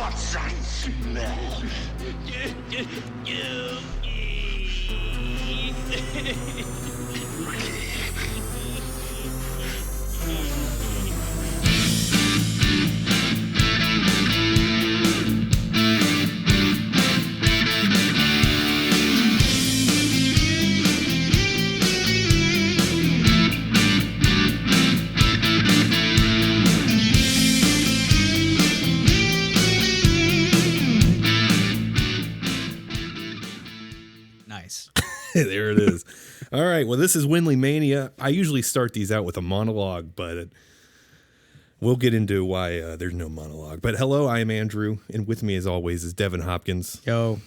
What's I smell? Nice. There it is. All right. Well, this is WindleyMania. I usually start these out with a monologue, but we'll get into why there's no monologue. But hello, I am Andrew, and with me, as always, is Devin Hopkins. Yo.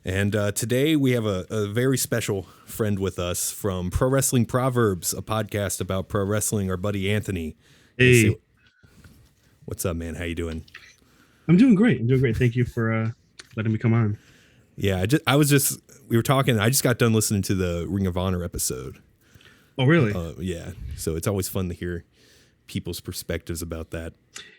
And today we have a very special friend with us from Pro Wrestling Proverbs, a podcast about pro wrestling. Our buddy Anthony. Hey. What's up, man? How you doing? I'm doing great. Thank you for letting me come on. Yeah, we were talking. I just got done listening to the Ring of Honor episode. Oh, really? Yeah. So it's always fun to hear people's perspectives about that.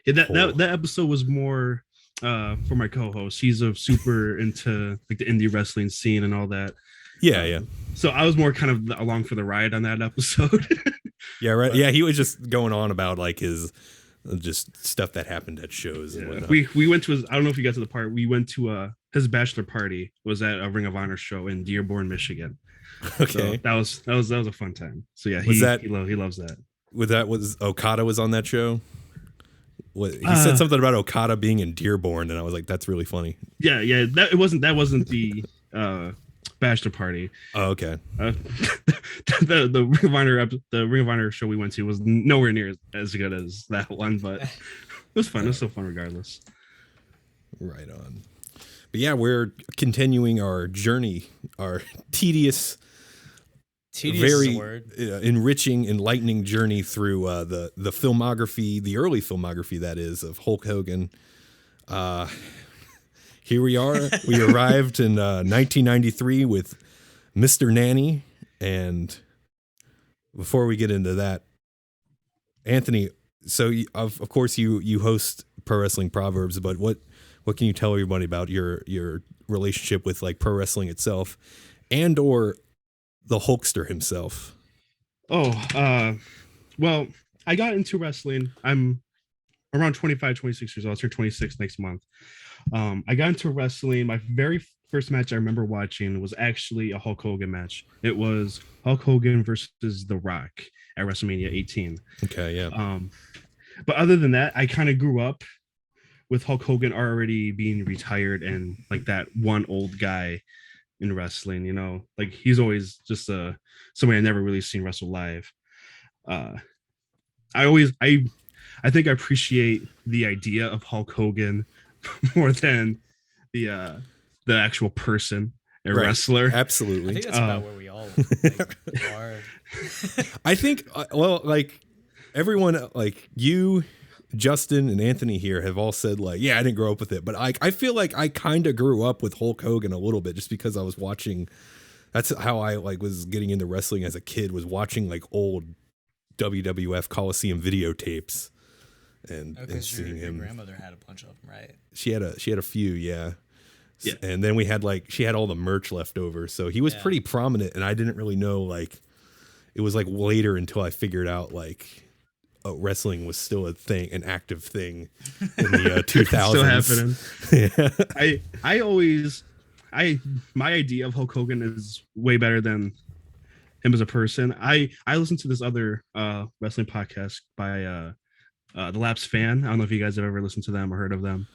Yeah, that episode was more for my co-host. He's super into like the indie wrestling scene and all that. Yeah. So I was more kind of along for the ride on that episode. Yeah, right. Yeah, he was just going on about like his just stuff that happened at shows. Yeah. And whatnot. We went to I don't know if you got to the part. We went to his bachelor party was at a Ring of Honor show in Dearborn, Michigan. Okay, so that was a fun time. So yeah, he loves that. Was Okada was on that show? He said something about Okada being in Dearborn, and I was like, that's really funny. Yeah. That wasn't the bachelor party. Oh, okay. The Ring of Honor show we went to was nowhere near as good as that one, but it was fun. It was so fun regardless. Right on. But yeah, we're continuing our journey, our tedious very enriching, enlightening journey through the filmography, the early filmography that is of Hulk Hogan. Here we are. We arrived in 1993 with Mr. Nanny, and before we get into that, Anthony, so of course you host Pro Wrestling Proverbs, but what can you tell everybody about your relationship with like pro wrestling itself and or the Hulkster himself? Well, I got into wrestling. I'm around 25, 26 years old. I'll turn 26 next month. I got into wrestling. My very first match I remember watching was actually a Hulk Hogan match. It was Hulk Hogan versus The Rock at WrestleMania 18. Okay, yeah. But other than that, I kind of grew up with Hulk Hogan already being retired and like that one old guy in wrestling, you know, like he's always just somebody I never really seen wrestle live. I think I appreciate the idea of Hulk Hogan more than the actual person, a wrestler. Absolutely. I think that's about where we all are. I think, like everyone, like you, Justin, and Anthony here have all said like, yeah, I didn't grow up with it, but I feel like I kind of grew up with Hulk Hogan a little bit just because I was watching. That's how I like was getting into wrestling as a kid, was watching like old WWF Coliseum videotapes and seeing him. Your grandmother had a bunch of them, right? She had a few, yeah. And then we had she had all the merch left over, so he was pretty prominent, and I didn't really know, like, it was like later until I figured out like wrestling was still a thing, an active thing in the 2000s. Still happening. Yeah. My idea of Hulk Hogan is way better than him as a person. I listened to this other wrestling podcast by The Lapsed Fan. I don't know if you guys have ever listened to them or heard of them.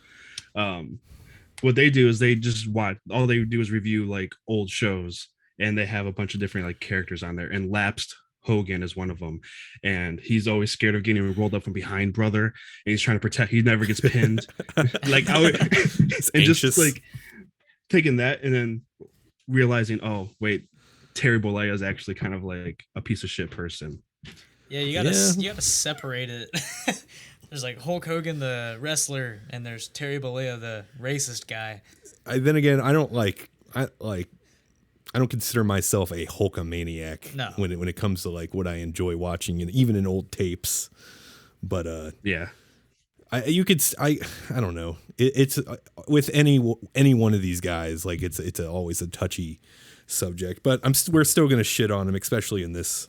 What they do is they just watch. All they do is review like old shows, and they have a bunch of different like characters on there. And Lapsed Hogan is one of them, and he's always scared of getting rolled up from behind, brother. And he's trying to protect. He never gets pinned. Like and just like taking that and then realizing, oh wait, Terry Bollea is actually kind of like a piece of shit person. Yeah, you gotta separate it. There's like Hulk Hogan, the wrestler, and there's Terry Bollea, the racist guy. Then again, I don't consider myself a Hulkamaniac. No. When it comes to like what I enjoy watching, and even in old tapes. But yeah, I don't know. It's with any one of these guys, like it's always a touchy subject. But we're still gonna shit on him, especially in this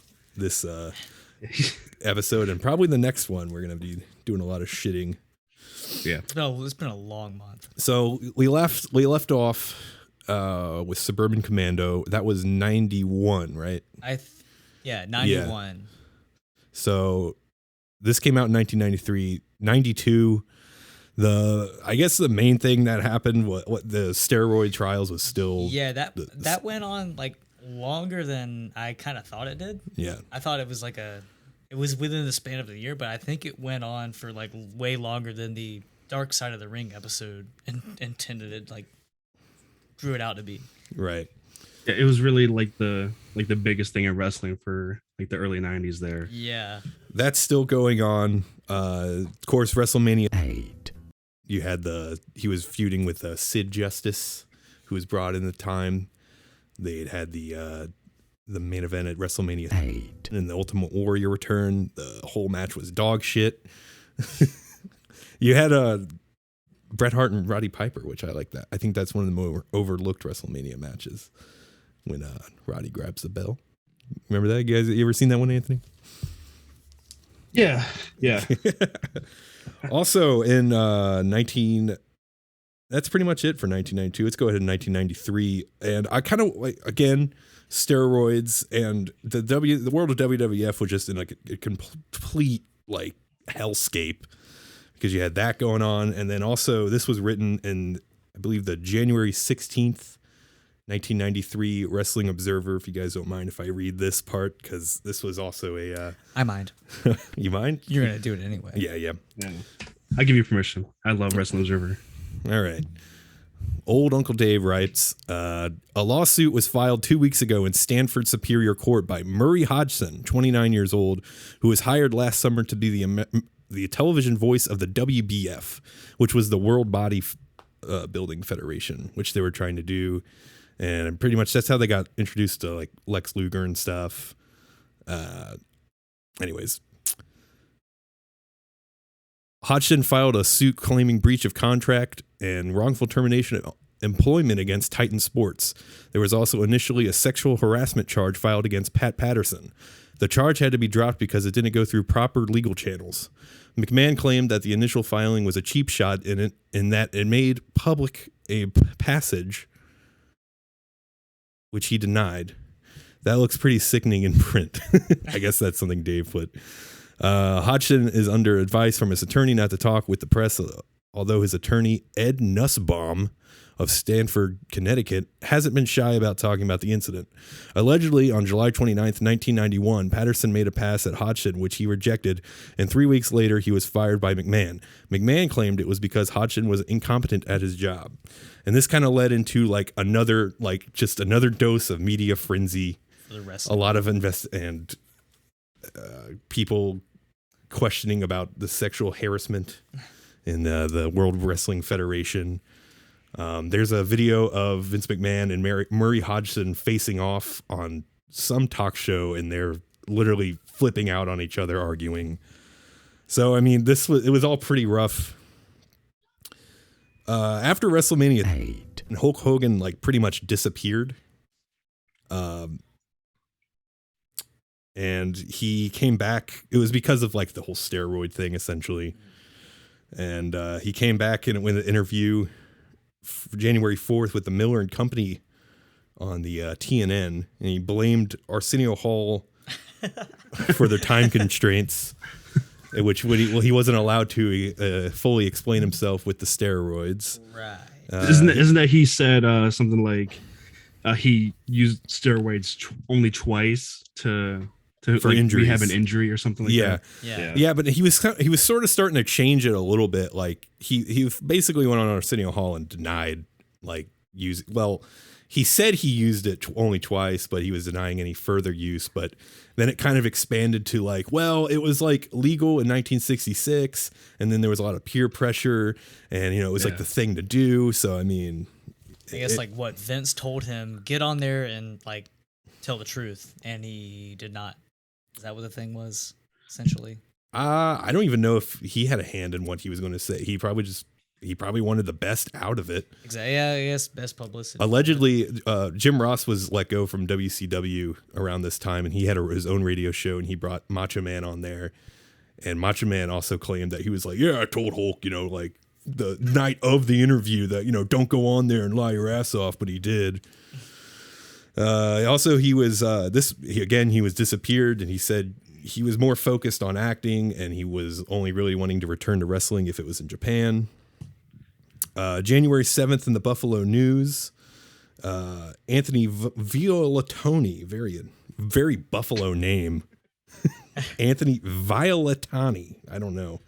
episode, and probably the next one. We're gonna be doing a lot of shitting. Yeah, it's been a long month. So we left off with Suburban Commando. That was 91, right? 91. Yeah. So this came out in 1993, 92. I guess the main thing that happened, what the steroid trials was still. Yeah, that went on like longer than I kind of thought it did. Yeah, I thought it was it was within the span of the year, but I think it went on for like way longer than the Dark Side of the Ring episode intended it, like drew it out to be. Right. Yeah, it was really like the biggest thing in wrestling for like the early 90s there. Yeah. That's still going on. Of course, WrestleMania 8. You had he was feuding with Sid Justice, who was brought in the time. They had the main event at WrestleMania 8, and the Ultimate Warrior return. The whole match was dog shit. You had Bret Hart and Roddy Piper, which I like that. I think that's one of the more overlooked WrestleMania matches when Roddy grabs the bell. Remember that, guys? You ever seen that one, Anthony? Yeah. Also in that's pretty much it for 1992. Let's go ahead in 1993, and I kind of like, again, steroids, and the world of WWF was just in like a complete like hellscape, because you had that going on, and then also this was written in, I believe, the January 16th, 1993 Wrestling Observer. If you guys don't mind if I read this part, because this was also a I mind. You mind? You're gonna do it anyway. Yeah. I give you permission. I love Wrestling Observer. All right. Old Uncle Dave writes, a lawsuit was filed 2 weeks ago in Stanford Superior Court by Murray Hodgson, 29 years old, who was hired last summer to be the television voice of the WBF, which was the World Body Building Federation, which they were trying to do. And pretty much that's how they got introduced to like Lex Luger and stuff. Anyways, Hodgson filed a suit claiming breach of contract and wrongful termination of employment against Titan Sports. There was also initially a sexual harassment charge filed against Pat Patterson. The charge had to be dropped because it didn't go through proper legal channels. McMahon claimed that the initial filing was a cheap shot in that it made public a passage, which he denied. That looks pretty sickening in print. I guess that's something Dave put. Hodgson is under advice from his attorney not to talk with the press, although his attorney, Ed Nussbaum of Stamford, Connecticut, hasn't been shy about talking about the incident. Allegedly, on July 29th, 1991, Patterson made a pass at Hodgson, which he rejected, and 3 weeks later, he was fired by McMahon. McMahon claimed it was because Hodgson was incompetent at his job. And this kind of led into another dose of media frenzy. For the rest a lot of people questioning about the sexual harassment in the World Wrestling Federation. There's a video of Vince McMahon and Murray Hodgson facing off on some talk show, and they're literally flipping out on each other, arguing. So, I mean, it was all pretty rough. After WrestleMania 8, and Hulk Hogan pretty much disappeared. And he came back. It was because of the whole steroid thing, essentially. And he came back in an interview January 4th with the Miller and Company on the TNN, and he blamed Arsenio Hall for their time constraints, which he wasn't allowed to fully explain himself with the steroids. Right. Isn't that he said something like he used steroids only twice to for injuries. Rehab an injury or something like that. Yeah, but he was sort of starting to change it a little bit. He basically went on Arsenio Hall and denied he said he used it only twice, but he was denying any further use. But then it kind of expanded to it was legal in 1966, and then there was a lot of peer pressure, and it was the thing to do. So I mean, I guess what Vince told him, get on there and tell the truth, and he did not. Is that what the thing was, essentially? I don't even know if he had a hand in what he was going to say. He probably wanted the best out of it. Exactly. Yeah, I guess best publicity. Allegedly, Jim Ross was let go from WCW around this time, and he had his own radio show, and he brought Macho Man on there. And Macho Man also claimed that he was like, yeah, I told Hulk, like the night of the interview that, don't go on there and lie your ass off, but he did. Also, he was he was disappeared, and he said he was more focused on acting, and he was only really wanting to return to wrestling if it was in Japan. January 7th in the Buffalo News, Anthony Violatoni, very Buffalo name. Anthony Violatani, I don't know.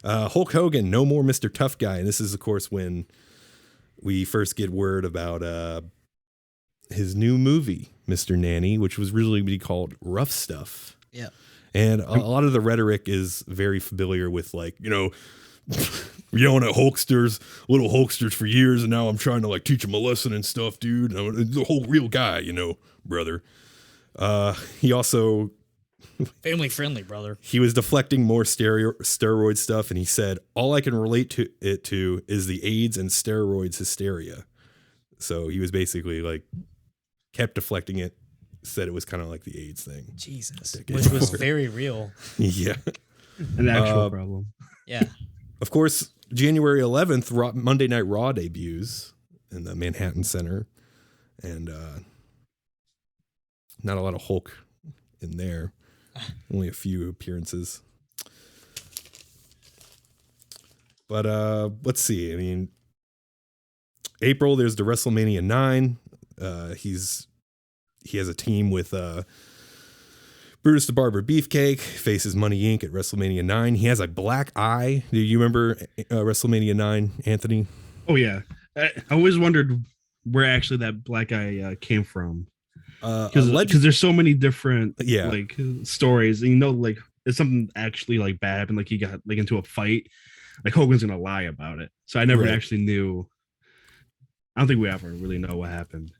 Hulk Hogan, no more Mr. Tough Guy. And this is, of course, when we first get word about his new movie, Mr. Nanny, which was originally be called Rough Stuff. Yeah. And a lot of the rhetoric is very familiar with, like, yelling at little Hulksters for years, and now I'm trying to, like, teach them a lesson and stuff, dude. I'm the whole real guy, brother. He also... Family friendly, brother. He was deflecting more steroid stuff, and he said, all I can relate to is the AIDS and steroids hysteria. So he was basically, like, kept deflecting it, said it was kind of like the AIDS thing. Jesus. Which was very real. Yeah. An actual problem. Yeah. Of course, January 11th, Monday Night Raw debuts in the Manhattan Center. And not a lot of Hulk in there. Only a few appearances. But let's see. I mean, April, there's the WrestleMania 9. He has a team with Brutus the Barber Beefcake, faces Money Inc. at WrestleMania 9. He has a black eye. Do you remember WrestleMania 9, Anthony? Oh, yeah. I always wondered where actually that black eye came from. Because there's so many different like stories, and like it's something actually like bad happened, like he got like into a fight, like Hogan's gonna lie about it. So I never actually knew. I don't think we ever really know what happened.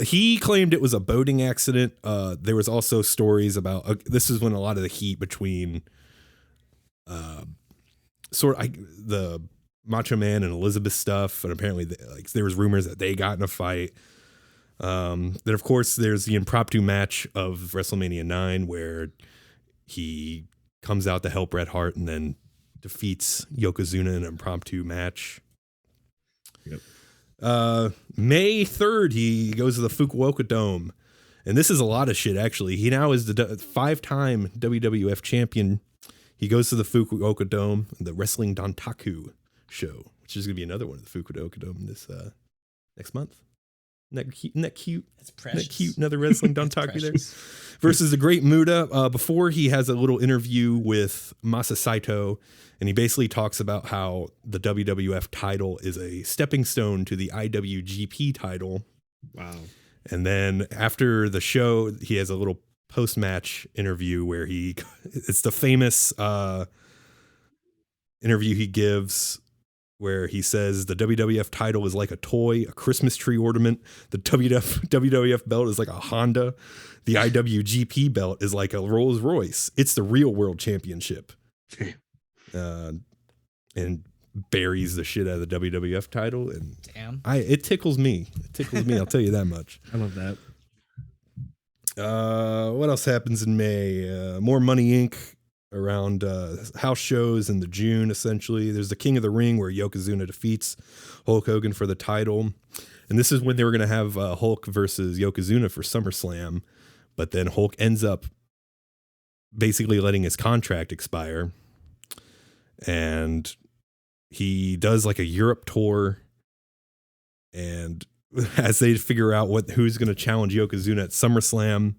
He claimed it was a boating accident. There was also stories about this is when a lot of the heat between the Macho Man and Elizabeth stuff, and apparently there was rumors that they got in a fight. Then of course there's the impromptu match of WrestleMania 9 where he comes out to help Bret Hart and then defeats Yokozuna in an impromptu match. Yep. May 3rd, he goes to the Fukuoka Dome, and this is a lot of shit actually. He now is the 5-time WWF champion. He goes to the Fukuoka Dome, the Wrestling Dontaku show, which is going to be another one at the Fukuoka Dome this next month. Isn't that cute? That's precious. Isn't that cute? Another wrestling Dontaku there. Versus the Great Muta. Before he has a little interview with Masa Saito, and he basically talks about how the WWF title is a stepping stone to the IWGP title. Wow. And then after the show, he has a little post-match interview where it's the famous interview he gives where he says the WWF title is like a toy, a Christmas tree ornament. The WWF belt is like a Honda. The IWGP belt is like a Rolls Royce. It's the real world championship. And buries the shit out of the WWF title. And damn, it tickles me. I'll tell you that much. I love that. What else happens in May? More Money Inc. around house shows in the June, essentially. There's the King of the Ring where Yokozuna defeats Hulk Hogan for the title. And this is when they were going to have Hulk versus Yokozuna for SummerSlam. But then Hulk ends up basically letting his contract expire. And he does like a Europe tour. And as they figure out who's going to challenge Yokozuna at SummerSlam,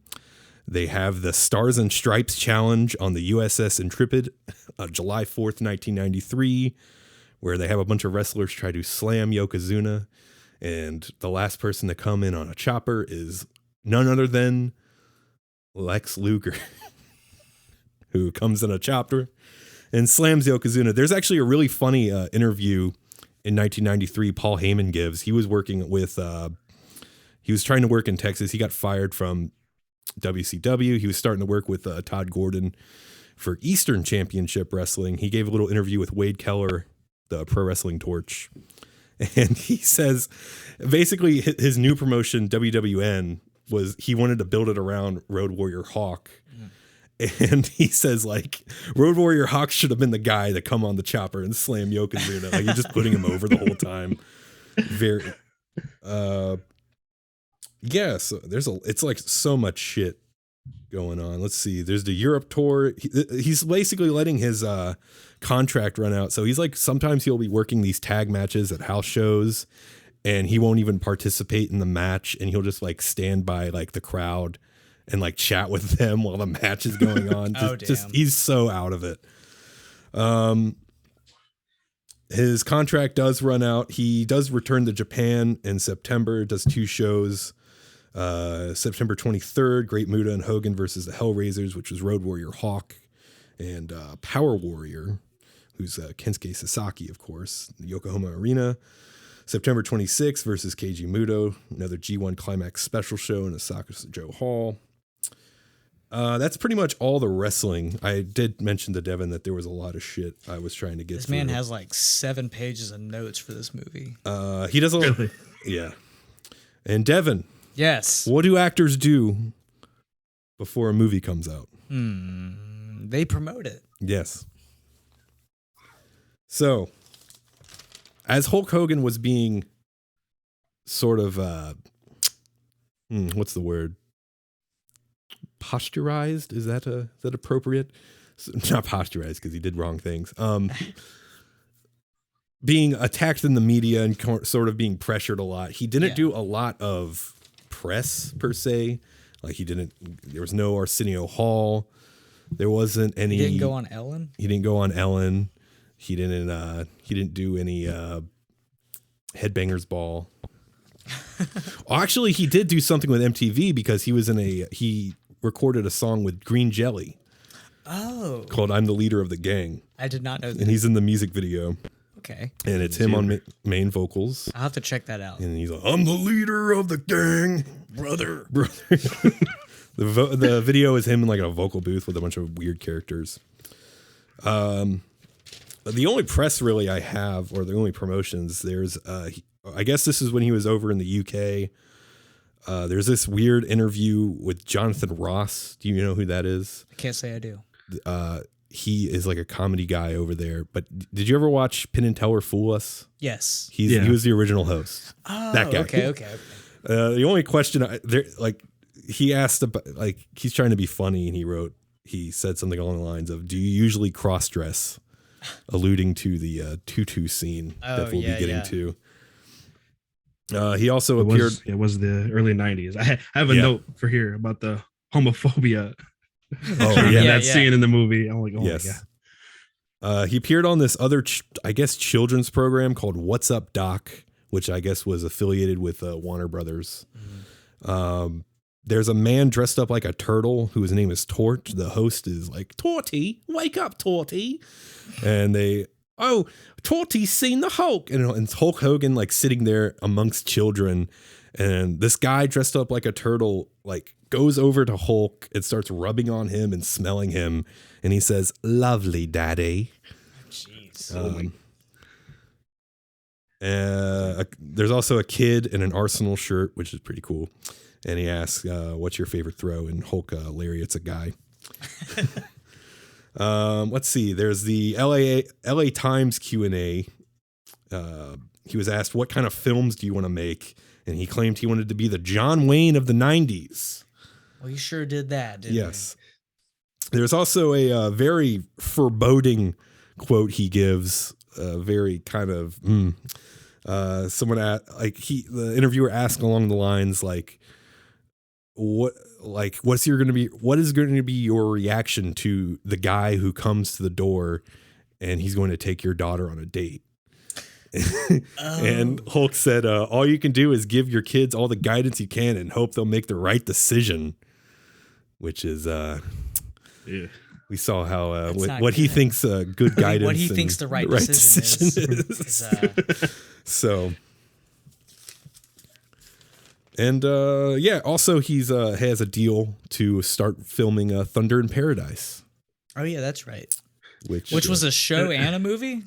they have the Stars and Stripes Challenge on the USS Intrepid, July 4th, 1993, where they have a bunch of wrestlers try to slam Yokozuna. And the last person to come in on a chopper is none other than Lex Luger, who comes in a chopper and slams Yokozuna. There's actually a really funny interview in 1993 Paul Heyman gives. He was working with, he was trying to work in Texas. He got fired from WCW. He was starting to work with Todd Gordon for Eastern Championship Wrestling. He gave a little interview with Wade Keller, the Pro Wrestling Torch. And he says basically his new promotion, WWN, was he wanted to build it around Road Warrior Hawk. And he says, like, Road Warrior Hawk should have been the guy to come on the chopper and slam Yokozuna. Like, you're just putting him over the whole time. Very, yeah, so it's like so much shit going on. Let's see. There's the Europe tour. He's basically letting his contract run out. So he's like, sometimes he'll be working these tag matches at house shows and he won't even participate in the match. And he'll just like stand by like the crowd and like chat with them while the match is going on. Just he's so out of it. His contract does run out. He does return to Japan in September, does 2 shows. September 23rd, Great Muta and Hogan versus the Hellraisers, which was Road Warrior Hawk, and Power Warrior, who's Kensuke Sasaki, of course, the Yokohama Arena. September 26th versus Keiji Muto, another G1 Climax special show in Osaka Joe Hall. That's pretty much all the wrestling. I did mention to Devin that there was a lot of shit I was trying to get This through. man has like 7 pages of notes for this movie. He does a lot. Yeah. And Devin. Yes. What do actors do before a movie comes out? They promote it. Yes. So, as Hulk Hogan was being sort of, what's the word? Posturized? Is that appropriate? Not posturized because he did wrong things. Being attacked in the media and sort of being pressured a lot. He didn't do a lot of press per se. Like there was no Arsenio Hall. There wasn't any. He didn't go on Ellen. He didn't go on Ellen. He didn't do any Headbangers Ball. Well, actually, he did do something with MTV because he recorded a song with Green Jelly. Oh. Called "I'm the Leader of the Gang." I did not know that. And he's in the music video. Okay. And it's him on main vocals. I'll have to check that out. And he's like, "I'm the leader of the gang, brother." The video is him in like a vocal booth with a bunch of weird characters. The only press really I have, or the only promotions, there's I guess this is when he was over in the UK. There's this weird interview with Jonathan Ross. Do you know who that is? I can't say I do. He is like a comedy guy over there. But did you ever watch Penn and Teller Fool Us? Yes. He was the original host. Oh, that guy. Okay. The only question he asked about, like, he's trying to be funny, and he said something along the lines of, "Do you usually cross dress?" alluding to the tutu scene that we'll be getting to. He also appeared. It was the early 90s. I have a note for here about the homophobia. Oh yeah, that scene in the movie. I'm like, oh my god. He appeared on this other, I guess, children's program called "What's Up, Doc," which I guess was affiliated with Warner Brothers. Mm-hmm. There's a man dressed up like a turtle whose name is Tort. The host is like, "Torty, wake up, Torty," and Torty's seen the Hulk, and it's Hulk Hogan like sitting there amongst children, and this guy dressed up like a turtle like goes over to Hulk and starts rubbing on him and smelling him, and he says, "Lovely, Daddy." Jeez. There's also a kid in an Arsenal shirt, which is pretty cool, and he asks, "What's your favorite throw?" And Hulk lariats a guy. Let's see. There's the LA Times Q&A. He was asked, "What kind of films do you want to make?" And he claimed he wanted to be the John Wayne of the 90s. Well, he sure did that, didn't he? Yes. There's also a very foreboding quote he gives. Very kind of someone the interviewer asked along the lines like, what is going to be your reaction to the guy who comes to the door and he's going to take your daughter on a date? And Hulk said, "All you can do is give your kids all the guidance you can and hope they'll make the right decision," which is we saw how what he thinks good guidance, what he thinks the right decision is. So. And also he's has a deal to start filming Thunder in Paradise. Oh yeah, that's right. which Was a show and a movie.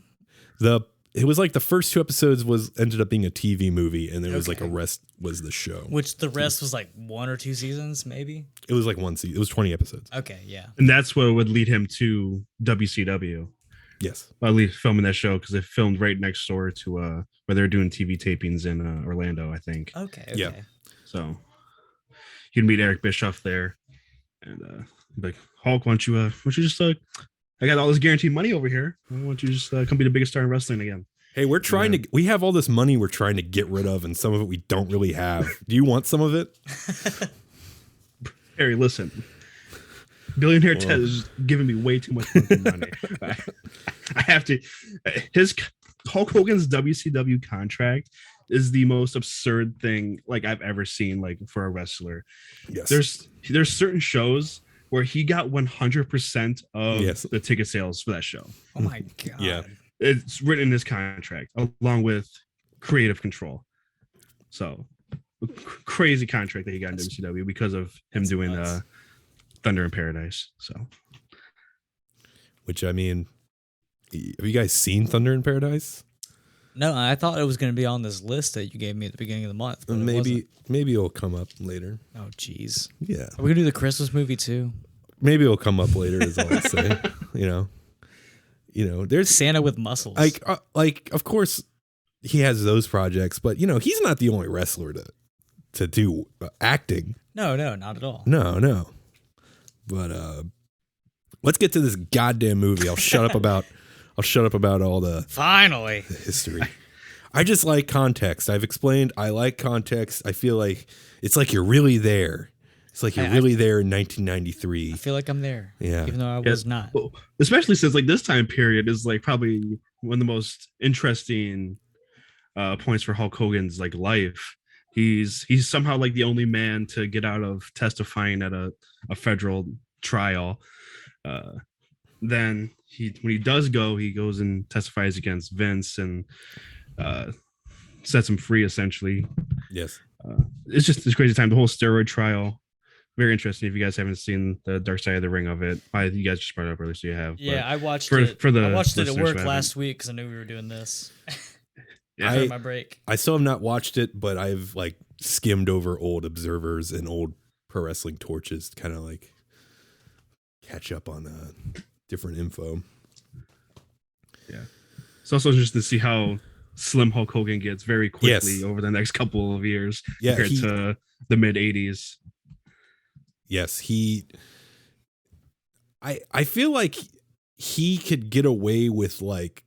it was like the first 2 episodes ended up being a TV movie, and there was like a Okay. rest was the show. Which the rest was like 1 or 2 seasons, maybe. It was like 1 season. It was 20 episodes. Okay, yeah. And that's what would lead him to WCW. Yes. At least filming that show, because they filmed right next door to where they're doing TV tapings in Orlando, I think. Okay. Yeah. So you'd meet Eric Bischoff there, and like, Hulk, why don't you just I got all this guaranteed money over here. Why don't you just come be the biggest star in wrestling again? Hey, we have all this money we're trying to get rid of, and some of it we don't really have. Do you want some of it? Harry, listen. Billionaire Ted is giving me way too much fucking money. I have to. His Hulk Hogan's WCW contract is the most absurd thing like I've ever seen, like, for a wrestler. Yes. There's certain shows where he got 100% of the ticket sales for that show. Oh my god. Yeah. It's written in his contract along with creative control. So crazy contract that he got in WCW because of him doing Thunder in Paradise. So, which, I mean, have you guys seen Thunder in Paradise? No, I thought it was going to be on this list that you gave me at the beginning of the month. But Maybe it'll come up later. Oh, jeez. Yeah. Are we going to do the Christmas movie too? Maybe it'll come up later, is all I'll say. You know, there's Santa with muscles. like, of course, he has those projects, but he's not the only wrestler to do acting. No, not at all. No. But let's get to this goddamn movie. I'll shut up about all the Finally history. I just like context. I've explained I like context. I feel like it's like you're really there. It's like you're really there in 1993. I feel like I'm there. Yeah. Even though I was not. Well, especially since like this time period is like probably one of the most interesting points for Hulk Hogan's like life. He's somehow like the only man to get out of testifying at a federal trial. Then when he does go, he goes and testifies against Vince and sets him free essentially. Yes. It's just this crazy time. The whole steroid trial, very interesting. If you guys haven't seen the Dark Side of the Ring of it, you guys just brought it up earlier, so you have. Yeah, I watched it at work last week because I knew we were doing this. Yeah, my break. I still have not watched it, but I've like skimmed over old Observers and old Pro Wrestling Torches to kind of like catch up on different info. Yeah, it's also just to see how slim Hulk Hogan gets very quickly over the next couple of years compared to the mid 80s. Yes, I feel like he could get away with like.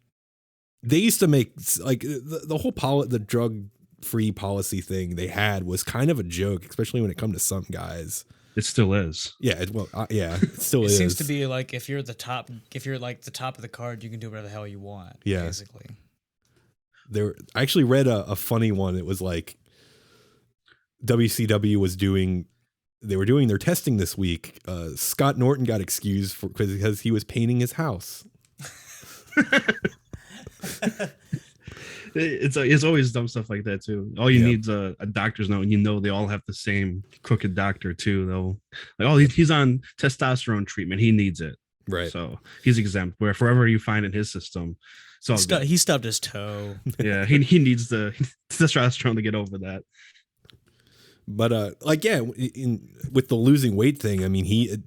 They used to make like the whole the drug free policy thing they had was kind of a joke, especially when it comes to some guys. It still is. Yeah. It still It is. seems to be like if you're like the top of the card, you can do whatever the hell you want. Yeah. Basically. I actually read a funny one. It was like WCW was doing their testing this week. Scott Norton got excused because he was painting his house. It's always dumb stuff like that too. All you need is a doctor's note, and they all have the same crooked doctor too. They'll like, oh, he's on testosterone treatment, he needs it, right? So he's exempt. Where forever you find in his system, he stubbed his toe. Yeah, he needs the testosterone to get over that. But with the losing weight thing, I mean,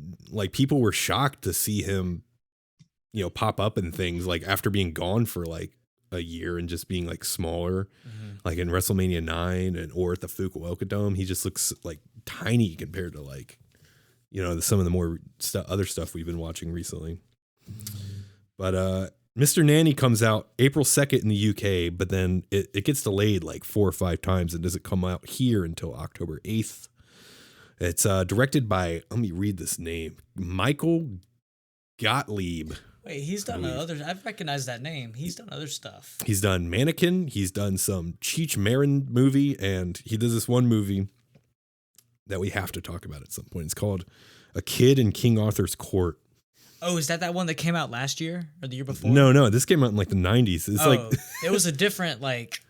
people were shocked to see him, pop up in things like after being gone for like a year and just being like smaller, like in WrestleMania 9 or at the Fukuoka Dome. He just looks like tiny compared to like, some of the more other stuff we've been watching recently. But Mr. Nanny comes out April 2nd in the UK, but then it gets delayed like 4 or 5 times and doesn't come out here until October 8th. It's directed by, let me read this name, Michael Gottlieb. Wait, he's done other. I've recognized that name. He's done other stuff. He's done Mannequin. He's done some Cheech Marin movie, and he does this one movie that we have to talk about at some point. It's called A Kid in King Arthur's Court. Oh, is that one that came out last year or the year before? No, this came out in like the 90s. It's it was a different like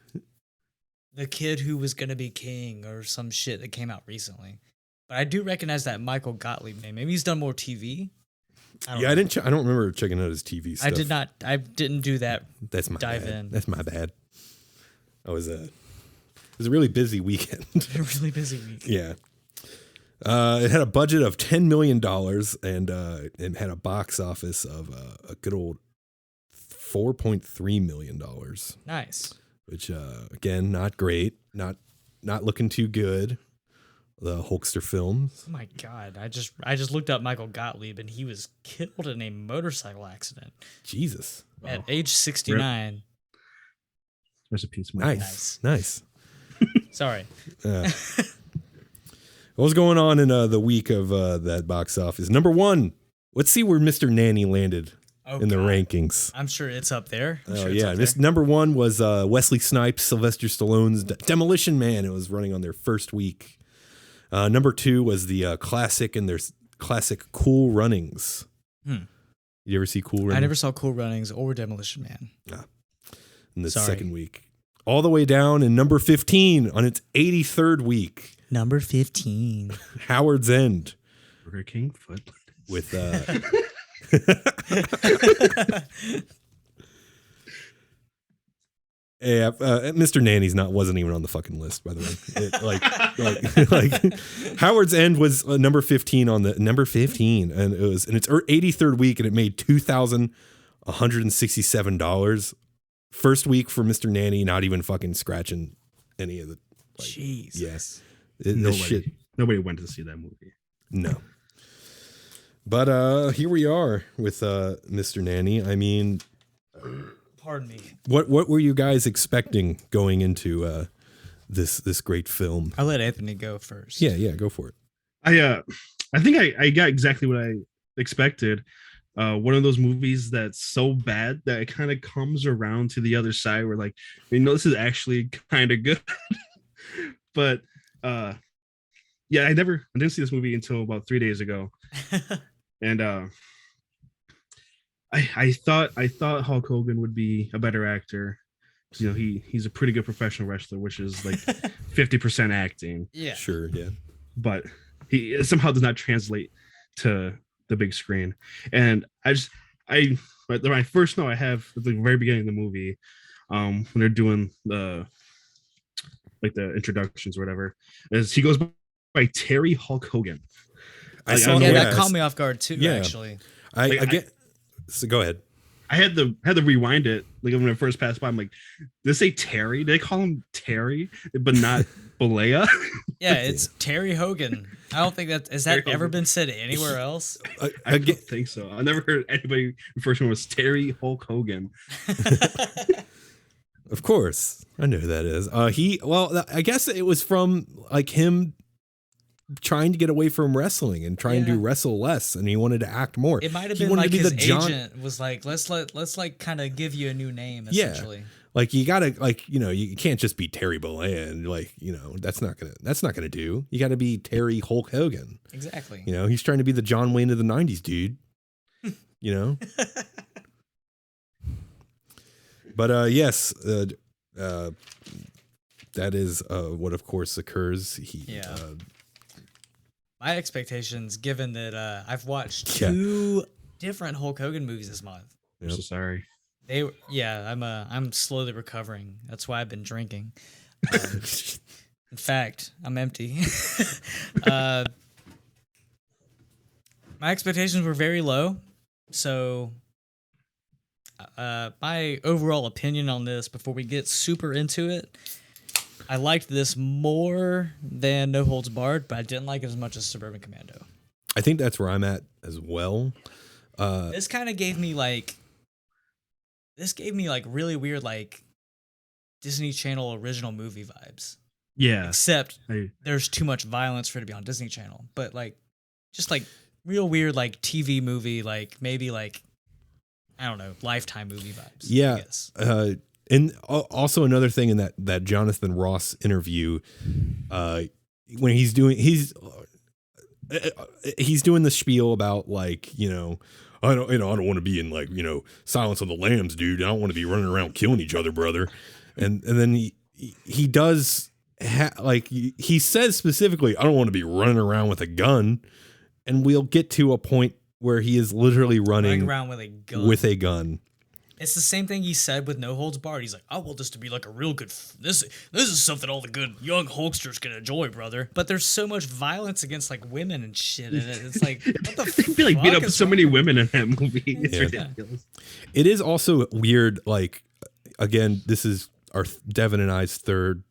the kid who was gonna be king or some shit that came out recently. But I do recognize that Michael Gottlieb name. Maybe he's done more TV. I I didn't. I don't remember checking out his TV stuff. I did not. I didn't do that. That's my dive bad. in. That's my bad. It was a really busy weekend. A really busy week. Yeah. It had a budget of $10 million and it had a box office of a good old $4.3 million. Nice. Which again, not great. Not looking too good. The Hulkster films. Oh my God. I just looked up Michael Gottlieb and he was killed in a motorcycle accident Jesus. at age 69. There's a piece. Mike. Nice. Sorry. What's going on in the week of that box office? Number one, let's see where Mr. Nanny landed in the rankings. I'm sure it's up there. Number one was Wesley Snipes, Sylvester Stallone's Demolition Man. It was running on their first week. Number two was the classic and their classic Cool Runnings. You ever see Cool Runnings? I never saw Cool Runnings or Demolition Man. In the second week. All the way down in number 15 on its 83rd week. Number 15. Howard's End. Burger King foot. With yeah, Mr. Nanny's wasn't even on the fucking list, by the way. Like Howard's End was number 15 on the number 15, and it was in its 83rd week, and it made $2,167. First week for Mr. Nanny, not even fucking scratching any of the. Jeez. Yes. Nobody went to see that movie. No. But here we are with Mr. Nanny. I mean, pardon me. What were you guys expecting going into this great film? I'll let Anthony go first. Yeah, go for it. I think I got exactly what I expected. One of those movies that's so bad that it kind of comes around to the other side where like, this is actually kind of good. But yeah, I didn't see this movie until about 3 days ago. And I thought Hulk Hogan would be a better actor. He's a pretty good professional wrestler, which is like 50% acting. Yeah. Sure, yeah. But he somehow does not translate to the big screen. And my first note I have at the very beginning of the movie, when they're doing the introductions or whatever, is he goes by Terry Hulk Hogan. That caught me off guard too. Yeah. Actually, so go ahead. I had to rewind it. Like when I first passed by, I'm like, did they say Terry? Did they call him Terry, but not Balea? Yeah, it's Terry Hogan. I don't think has that ever been said anywhere else. I don't think so. I never heard anybody refer to him as Terry Hulk Hogan. Of course, I know who that is. I guess it was from like him trying to get away from wrestling and trying to wrestle less, and he wanted to act more. It might have been like his agent was like, let's like kind of give you a new name, essentially. Yeah. Like you gotta you can't just be Terry Bollea and that's not gonna do. You gotta be Terry Hulk Hogan. Exactly. He's trying to be the John Wayne of the 90s, dude. But yes, that is what of course occurs. My expectations, given that I've watched 2 different Hulk Hogan movies this month. I'm so sorry. I'm slowly recovering. That's why I've been drinking. In fact, I'm empty. My expectations were very low, so my overall opinion on this, before we get super into it, I liked this more than No Holds Barred, but I didn't like it as much as Suburban Commando. I think that's where I'm at as well. This kind of gave me like really weird like Disney Channel original movie vibes. Yeah. Except there's too much violence for it to be on Disney Channel. But like just like real weird like TV movie, like maybe like I don't know, Lifetime movie vibes. Yeah. I guess. And also another thing in that Jonathan Ross interview, when he's doing the spiel about like, I don't want to be in like, Silence of the Lambs, dude. I don't want to be running around killing each other, brother. And then he does he says specifically, I don't want to be running around with a gun. And we'll get to a point where he is literally running around with a gun. It's the same thing he said with No Holds Barred. He's like, I want this to be like a real good. This is something all the good young Hulksters can enjoy, brother. But there's so much violence against like women and shit in it. It's like, what the They feel like beat up so many women in that movie. It's Yeah. ridiculous. It is also weird. Like, again, this is our Devin and I's third,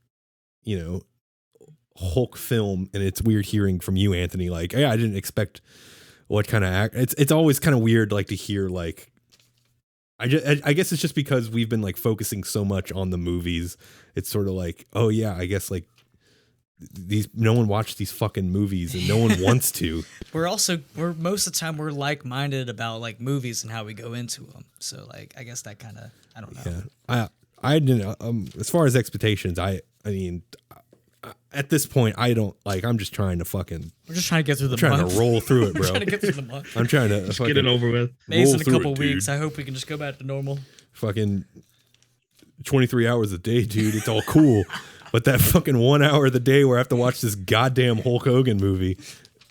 Hulk film, and it's weird hearing from you, Anthony. Like, yeah, I didn't expect what kind of act. It's always kind of weird, like to hear like. I guess it's just because we've been like focusing so much on the movies. It's sort of like, oh yeah, I guess like no one watched these fucking movies and no one wants to. We're most of the time we're like-minded about like movies and how we go into them. So like, I guess that kind of, I don't know. Yeah, I didn't. As far as expectations, I mean, at this point, I don't like. I'm just trying to fucking. We're just trying to get through the trying month. to roll through it, bro. We're trying to get through the month. I'm trying to Just get it over with. Maybe in a through couple it, weeks. dude. I hope we can just go back to normal. Fucking 23 hours a day, dude. It's all cool. But that fucking 1 hour of the day where I have to watch this goddamn Hulk Hogan movie,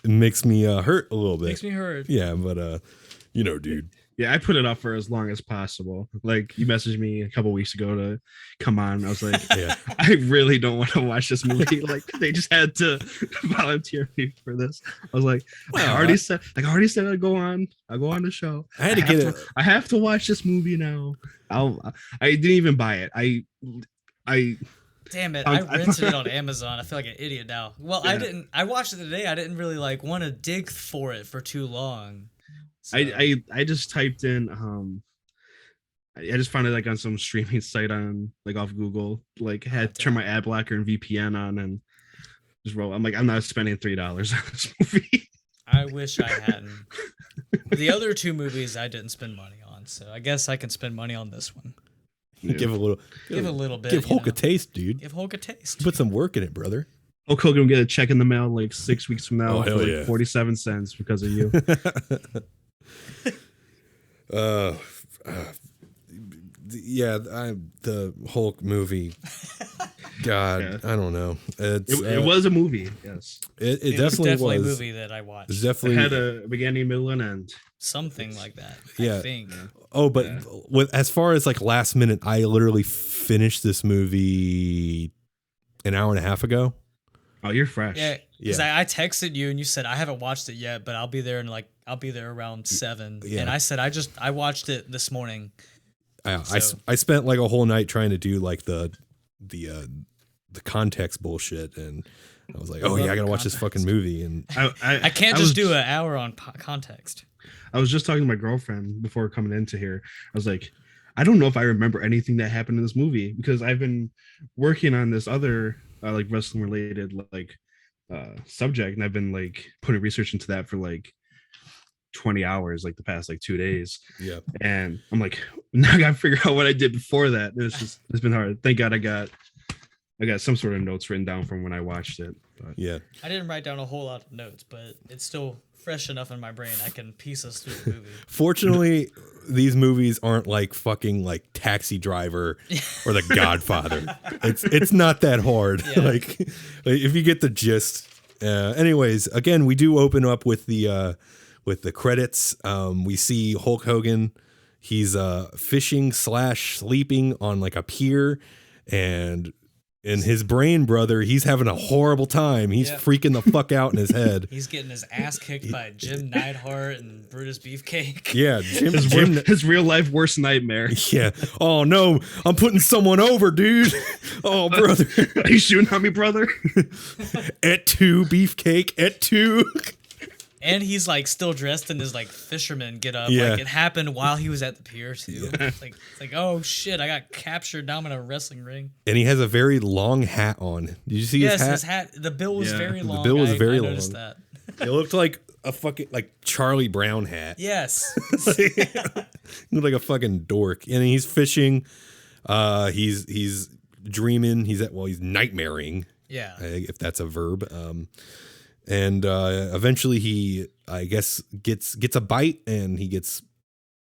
it makes me hurt a little bit. Makes me hurt. Yeah, but dude. Yeah, I put it off for as long as possible. Like, you messaged me a couple weeks ago to come on. I was like, Yeah. I really don't want to watch this movie. Like, they just had to volunteer me for this. I was like, I already said I'd go on. I'll go on the show. I had to get it. I have to watch this movie now. I didn't even buy it. I Damn it! I rented it on Amazon. I feel like an idiot now. Well, Yeah. I didn't. I watched it today. I didn't really like want to dig for it for too long. So, I just typed in I just found it like on some streaming site on like off Google. Like had to turn my ad blocker and VPN on and just roll. I'm like, I'm not spending $3 on this movie. I wish I hadn't. The other two movies I didn't spend money on, so I guess I can spend money on this one. Give a little. Give a little bit. Give you Hulk know. a taste, dude. Give Hulk a taste. Put some work in it, brother. Hulk Hogan will get a check in the mail like 6 weeks from now Oh, for hell like yeah. 47 cents because of you. The Hulk movie. God, Yeah. I don't know. It was a movie, yes. It was definitely a was. movie that I watched. It's It definitely had a beginning, middle, and end. Something like that. Yeah. I think. Oh, but Yeah. with as far as like last minute, I literally finished this movie an hour and a half ago. Oh, you're fresh. Yeah, because Yeah. I texted you and you said I haven't watched it yet, but I'll be there around 7. Yeah. And I said I watched it this morning. I spent like a whole night trying to do like the context bullshit, and I was like, oh yeah, I gotta watch this fucking movie, and I can't just do an hour on context. I was just talking to my girlfriend before coming into here. I was like, I don't know if I remember anything that happened in this movie because I've been working on this other like wrestling related like subject, and I've been like putting research into that for like 20 hours like the past like 2 days. yeah. And I'm like, now I gotta figure out what I did before that. It's been hard. Thank God I got some sort of notes written down from when I watched it. But Yeah. I didn't write down a whole lot of notes, but it's still fresh enough in my brain. I can piece us through the movie. Fortunately, these movies aren't like fucking like Taxi Driver or The Godfather. It's not that hard. Yeah. like if you get the gist. Anyways, again, we do open up with the credits. We see Hulk Hogan. He's fishing / sleeping on like a pier, and in his brain, brother, he's having a horrible time. He's Yeah. freaking the fuck out in his head. He's getting his ass kicked by Jim Neidhart and Brutus Beefcake. Yeah, his real life worst nightmare. Yeah. Oh no, I'm putting someone over, dude. Oh, brother. Are you shooting at me, brother? Et tu, beefcake. Et tu. And he's like still dressed in his like fisherman get up. Yeah. Like it happened while he was at the pier too. It's like, oh shit, I got captured. Now I'm in a wrestling ring. And he has a very long hat on. Did you see Yes, his hat? The bill was Yeah, very the long. bill was very I noticed long. that. It looked like a fucking like Charlie Brown hat. Yes. He looked like a fucking dork. And he's fishing. He's dreaming. He's nightmaring. Yeah. If that's a verb. And eventually he, I guess, gets a bite, and he gets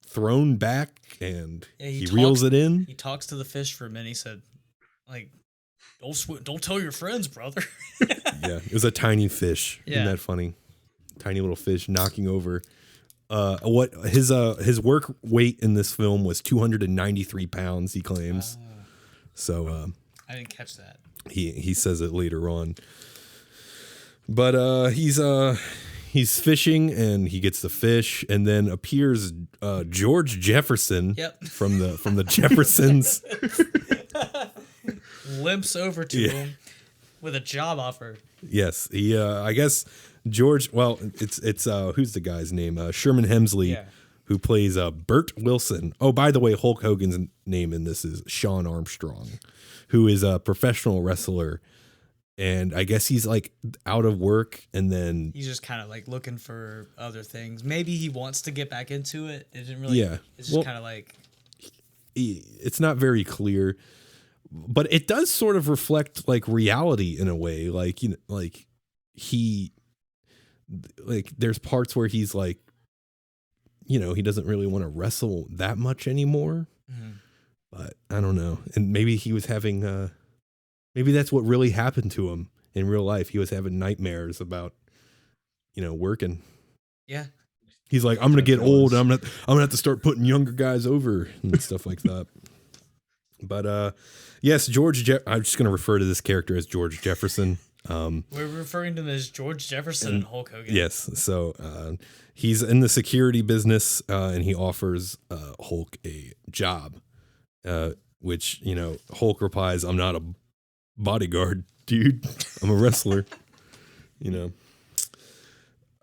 thrown back, and Yeah, he reels it in. He talks to the fish for a minute. He said, like, don't tell your friends, brother. Yeah, it was a tiny fish. Yeah. Isn't that funny? Tiny little fish knocking over what his work weight in this film was 293 pounds, he claims. So I didn't catch that. He says it later on. But he's fishing and he gets the fish, and then appears George Jefferson from the Jeffersons. Limps over to him with a job offer. Yes, he I guess George. Well, it's who's the guy's name? Sherman Hemsley, who plays Bert Wilson. Oh, by the way, Hulk Hogan's name in this is Sean Armstrong, who is a professional wrestler. And I guess he's like out of work, and then he's just kind of like looking for other things. Maybe he wants to get back into it. It didn't really. Yeah, it's just kind of like it's not very clear, but it does sort of reflect like reality in a way. Like like there's parts where he's like, he doesn't really want to wrestle that much anymore. Mm-hmm. But I don't know, and maybe he was having maybe that's what really happened to him in real life. He was having nightmares about, working. Yeah. He's like, I'm going to get old. I'm going to have to start putting younger guys over and stuff like that. But, yes, I'm just going to refer to this character as George Jefferson. We're referring to him as George Jefferson and Hulk Hogan. Yes. So, he's in the security business, and he offers, Hulk a job, which, Hulk replies, I'm not a bodyguard, dude. I'm a wrestler. And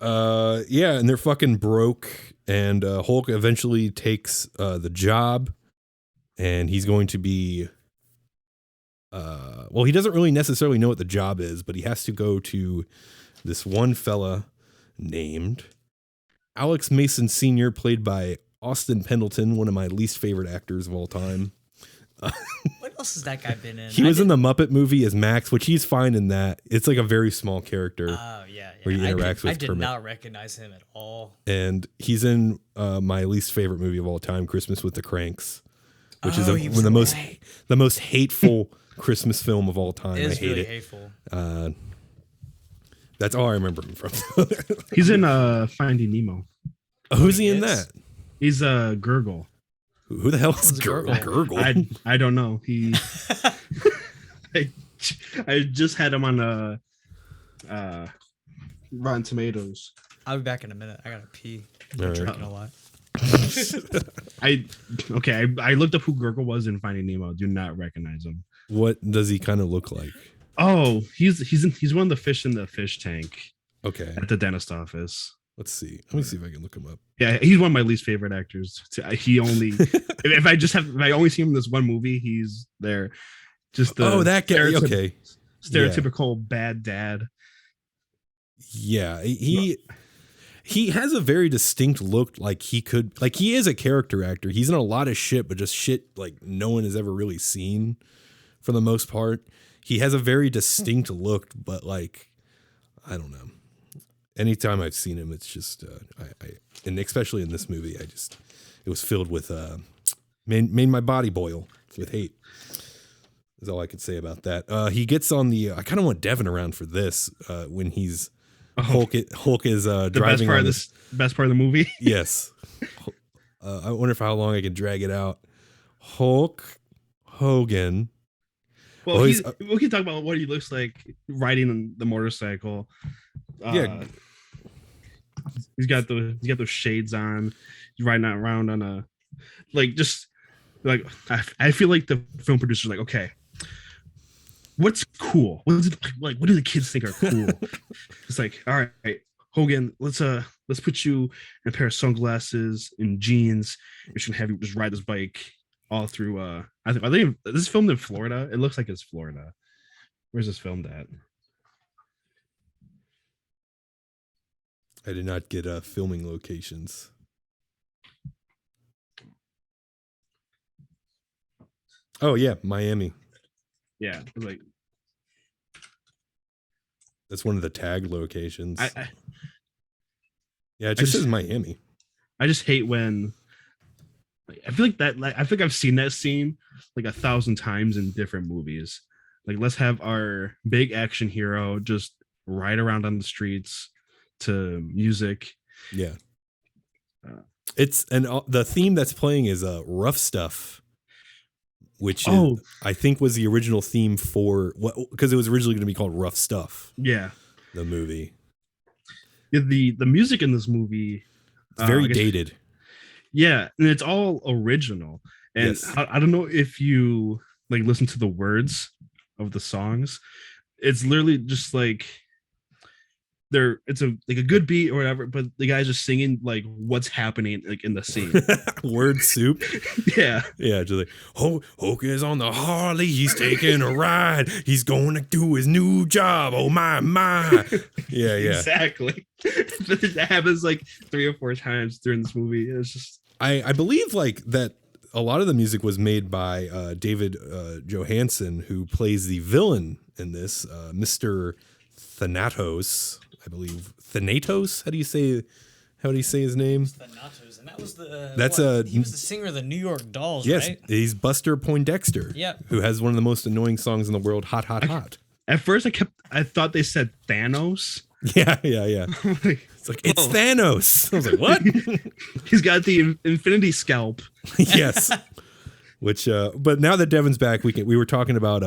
they're fucking broke, and Hulk eventually takes the job, and he's going to be he doesn't really necessarily know what the job is, but he has to go to this one fella named Alex Mason Sr., played by Austin Pendleton, one of my least favorite actors of all time. What else has that guy been in? He was in the Muppet movie as Max, which he's fine in that. It's like a very small character. Oh, yeah. Where he interacts with Kermit. I did not recognize him at all. And he's in my least favorite movie of all time, Christmas with the Cranks, which is the most hateful Christmas film of all time. I hate really it. Hateful. That's all I remember him from. He's in Finding Nemo. Who's he in that? He's Gurgle. Who the hell is Gurgle? I don't know. He I just had him on Rotten Tomatoes. I'll be back in a minute. I gotta pee. I'm drinking a lot. I looked up who Gurgle was in Finding Nemo. Do not recognize him. What does he kind of look like? Oh, he's one of the fish in the fish tank. Okay. At the dentist office. Let's see. Let me see if I can look him up. Yeah, he's one of my least favorite actors. He only if I only see him in this one movie, he's there. Just that guy. Okay. Stereotypical bad dad. Yeah, he has a very distinct look. Like he is a character actor. He's in a lot of shit, but just shit like no one has ever really seen for the most part. He has a very distinct look, but like, I don't know. Anytime I've seen him, it's just, and especially in this movie, it was filled with, made my body boil with hate. Is all I could say about that. He gets on I kind of want Devin around for this, when he's, Hulk is driving on best part of the movie. Yes. I wonder how long I can drag it out. Hulk Hogan. Well, we can talk about what he looks like riding the motorcycle. Yeah, he's got those shades on. He's riding around on a I feel like the film producer's like, okay, what's cool? What is it like? What do the kids think are cool? It's like, all right, Hogan, let's put you in a pair of sunglasses and jeans. We're just gonna have you just ride this bike all through. I think this is filmed in Florida. It looks like it's Florida. Where's this filmed at? I did not get filming locations. Oh yeah, Miami. Yeah, like that's one of the tag locations. Yeah, it just says Miami. I just hate when I feel like that. Like, I think I've seen that scene like 1,000 times in different movies. Like, let's have our big action hero just ride around on the streets to music. Yeah. It's and the theme that's playing is Rough Stuff, which Oh. I think was the original theme for what, because it was originally going to be called Rough Stuff, Yeah. the movie. Yeah, the music in this movie, It's very I guess- dated. yeah, and it's all original. And Yes. I don't know if you like listen to the words of the songs. It's literally just like it's a like a good beat or whatever, but the guy's just singing like what's happening like in the scene. Word soup. Yeah. Yeah, just like Hulk is on the Harley, he's taking a ride, he's going to do his new job. Oh my. Yeah. Exactly. But it happens like 3 or 4 times during this movie. It's just I believe like that a lot of the music was made by David Johansen, who plays the villain in this, Mr. Thanatos, I believe. Thanatos? How do you say his name? Thanatos, and that was the That's he was the singer of the New York Dolls, Yes, right? he's Buster Poindexter. Yep. Who has one of the most annoying songs in the world, Hot Hot Hot. at first I thought they said Thanos. Yeah. I'm like, It's like, it's oh. Thanos. I was like, what? He's got the infinity scalp. Yes. Which but now that Devin's back, we were talking about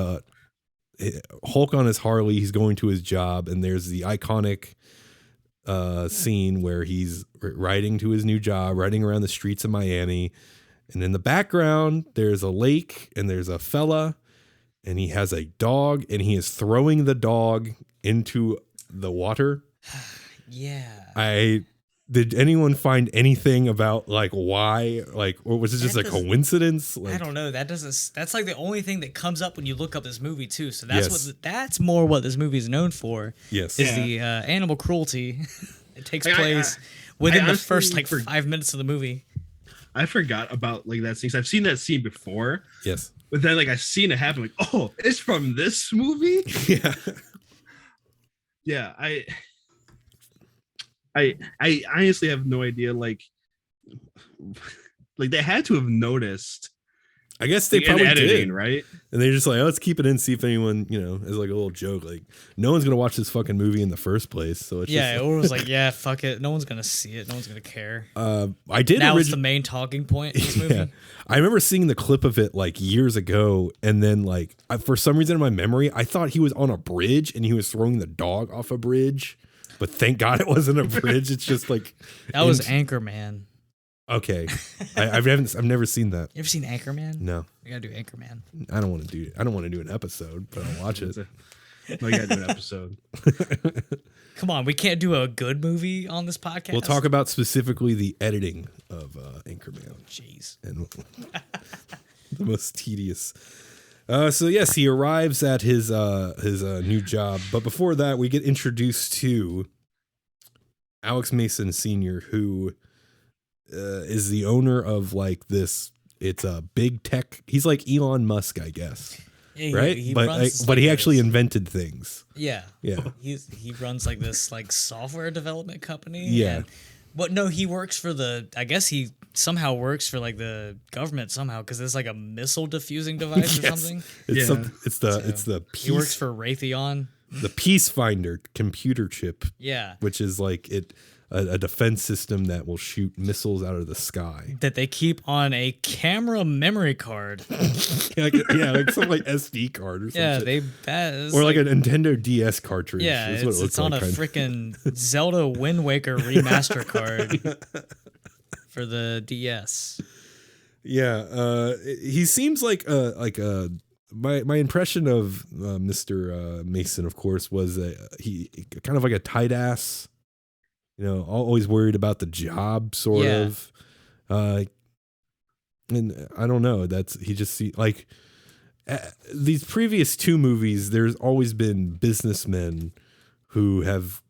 Hulk on his Harley, he's going to his job, and there's the iconic scene where he's riding to his new job, riding around the streets of Miami, and in the background there's a lake and there's a fella and he has a dog and he is throwing the dog into the water. Yeah. Did anyone find anything about like why, like, or was it just a coincidence? Like, I don't know. That's like the only thing that comes up when you look up this movie too. So that's Yes. that's more what this movie is known for. Yes. Is the animal cruelty. It takes Like, place within the honestly first like forgot- 5 minutes of the movie. I forgot about like that scene. 'Cause I've seen that scene before, Yes. but then like I've seen it happen. Like, oh, it's from this movie. Yeah. Yeah, I honestly have no idea. Like they had to have noticed. I guess they Like, in probably editing, did. right? And they're just like, oh, let's keep it in, see if anyone, is like a little joke. Like, no one's gonna watch this fucking movie in the first place. So it's Yeah, just it was like, yeah, fuck it. No one's gonna see it. No one's gonna care. I did Now it's the main talking point in this movie. Yeah, I remember seeing the clip of it like years ago, and then like for some reason in my memory, I thought he was on a bridge and he was throwing the dog off a bridge. But thank God it wasn't a bridge. It's just like That was Anchorman. okay. I've never seen that. You ever seen Anchorman? No, You gotta do Anchorman. I don't want to do an episode, but I'll watch it. No, you gotta do an episode. Oh, Come on, we can't do a good movie on this podcast. We'll talk about specifically the editing of Anchorman. Jeez. And the most tedious. So yes, he arrives at his new job, but before that, we get introduced to Alex Mason Sr., who is the owner of like this. It's a big tech. He's like Elon Musk, I guess, Yeah, right? But he actually invented things. Yeah. Yeah. He runs like this like software development company. Yeah. But no, he works for I guess he somehow works for like the government somehow because it's like a missile diffusing device or Yes. something. It's Yeah. it's the He works peace for Raytheon. the Peace Finder computer chip, Yeah. which is like a defense system that will shoot missiles out of the sky. That they keep on a camera memory card. like some like SD card or something. Yeah, that is or like a Nintendo DS cartridge. yeah, That's what it looks it's on like, a kind of. freaking Zelda Wind Waker remaster card for the DS. Yeah, he seems like my impression of Mr. Mason, of course, was he kind of like a tight ass, always worried about the job, sort Yeah. of. And I don't know. He just like these previous 2 movies. There's always been businessmen who have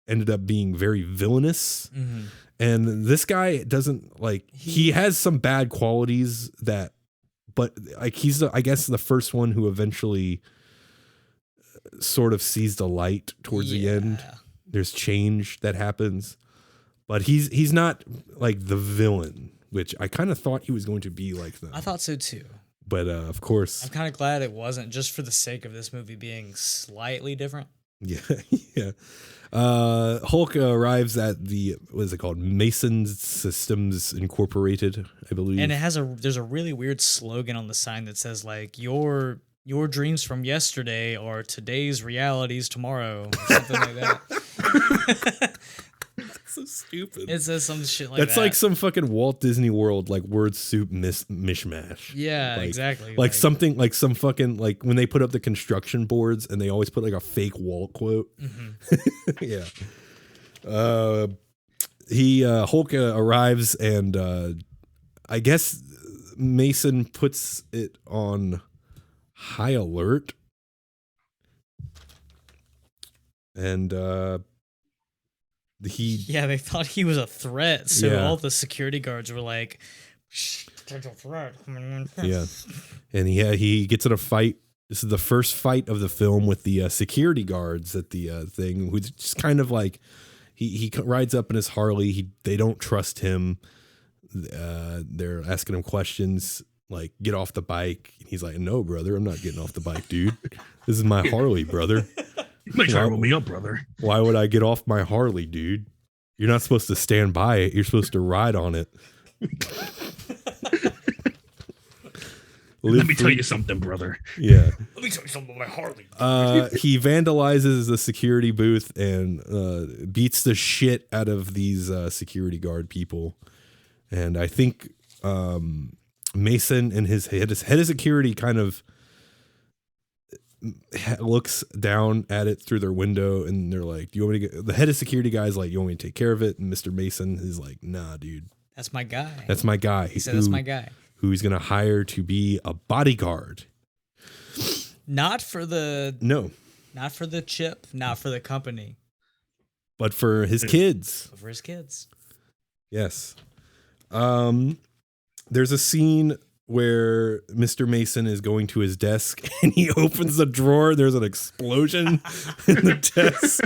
ended up being very villainous. Mm-hmm. And this guy doesn't like, he has some bad qualities but like he's I guess the first one who eventually sort of sees the light towards the end. There's change that happens, but he's not like the villain, which I kind of thought he was going to be like them. I thought so too. But of course, I'm kind of glad it wasn't just for the sake of this movie being slightly different. Yeah, yeah. Hulk arrives at the, what is it called? Mason Systems Incorporated, I believe. And there's a really weird slogan on the sign that says like your dreams from yesterday are today's realities tomorrow, or something like that. so stupid. It says some shit like That's that. like some fucking Walt Disney World like word soup mishmash. Yeah, Like- exactly. Like something like some fucking like when they put up the construction boards and they always put like a fake Walt quote. Yeah. Hulk arrives and I guess Mason puts it on high alert. And Yeah, they thought he was a threat, so Yeah. all the security guards were like, "Shh, potential threat." yeah. And he gets in a fight. This is the first fight of the film with the security guards at the thing, who's just kind of like he rides up in his Harley. They don't trust him. They're asking him questions like, "Get off the bike." He's like, "No, brother, I'm not getting off the bike, dude. This is my Harley, brother. Make sure roll me up, brother. Why would I get off my Harley, dude? You're not supposed to stand by it. You're supposed to ride on it." Let me tell you something, brother. Yeah. Let me tell you something about my Harley. He vandalizes the security booth and beats the shit out of these security guard people. And I think Mason and his head of security kind of looks down at it through their window, and they're like, "Do you want me to?" The head of security guy's like, "You want me to take care of it?" And Mr. Mason is like, "Nah, dude, That's my guy. that's my guy." He said, "That's my guy." Who he's gonna hire to be a bodyguard. Not for the chip, not for the company, But for his kids. but for his kids. Yes. There's a scene where Mr. Mason is going to his desk and he opens the drawer. There's an explosion in the desk.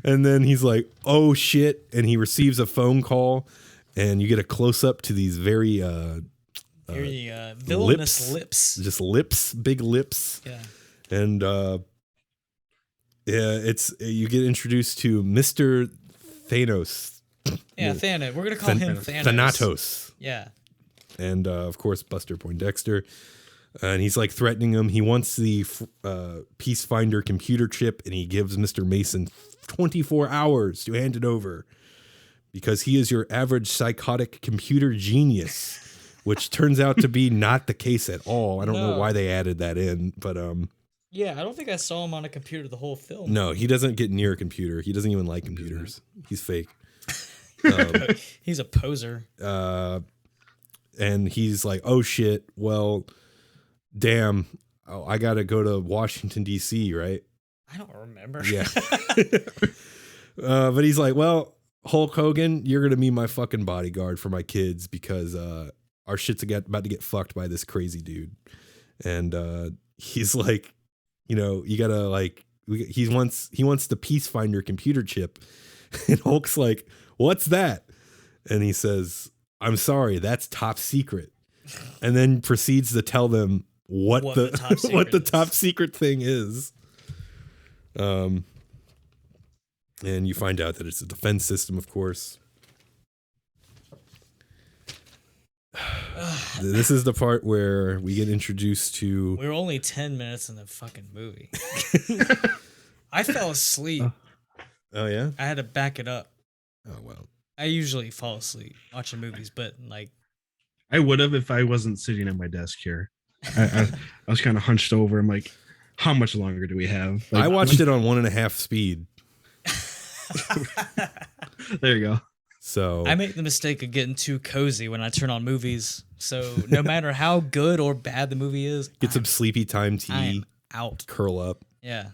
And then he's like, "Oh shit." And he receives a phone call and you get a close up to these very Very villainous lips. just lips, big lips. Yeah. And you get introduced to Mr. Thanos. Yeah, Thanos. We're gonna call him Thanos. Thanatos. Yeah. And of course, Buster Poindexter. And he's like threatening him. He wants the Peacefinder computer chip, and he gives Mr. Mason 24 hours to hand it over because he is your average psychotic computer genius, which turns out to be not the case at all. I don't know why they added that in, but Yeah, I don't think I saw him on a computer the whole film. no, he doesn't get near a computer. He doesn't even like computers. He's fake. He's a poser. And he's like, "Oh shit, well, damn, I gotta go to Washington, D.C., right?" I don't remember. Yeah. But he's like, "Well, Hulk Hogan, you're going to be my fucking bodyguard for my kids because our shit's about to get fucked by this crazy dude." And he's like, you got to like, he wants the Peacefinder computer chip. And Hulk's like, "What's that?" And he says, "I'm sorry, that's top secret." And then proceeds to tell them what the top secret what the is. top secret thing is. And you find out that it's a defense system, of course. This is the part where we get introduced to. We were only 10 minutes in the fucking movie. I fell asleep. Oh yeah. I had to back it up. Oh well. I usually fall asleep watching movies, but like, I would have if I wasn't sitting at my desk here. I was kind of hunched over. I'm like, how much longer do we have? Like, I watched it on 1.5 speed. There you go. So I make the mistake of getting too cozy when I turn on movies. So no matter how good or bad the movie is, get some sleepy time tea. I'm out. Curl up. Yeah.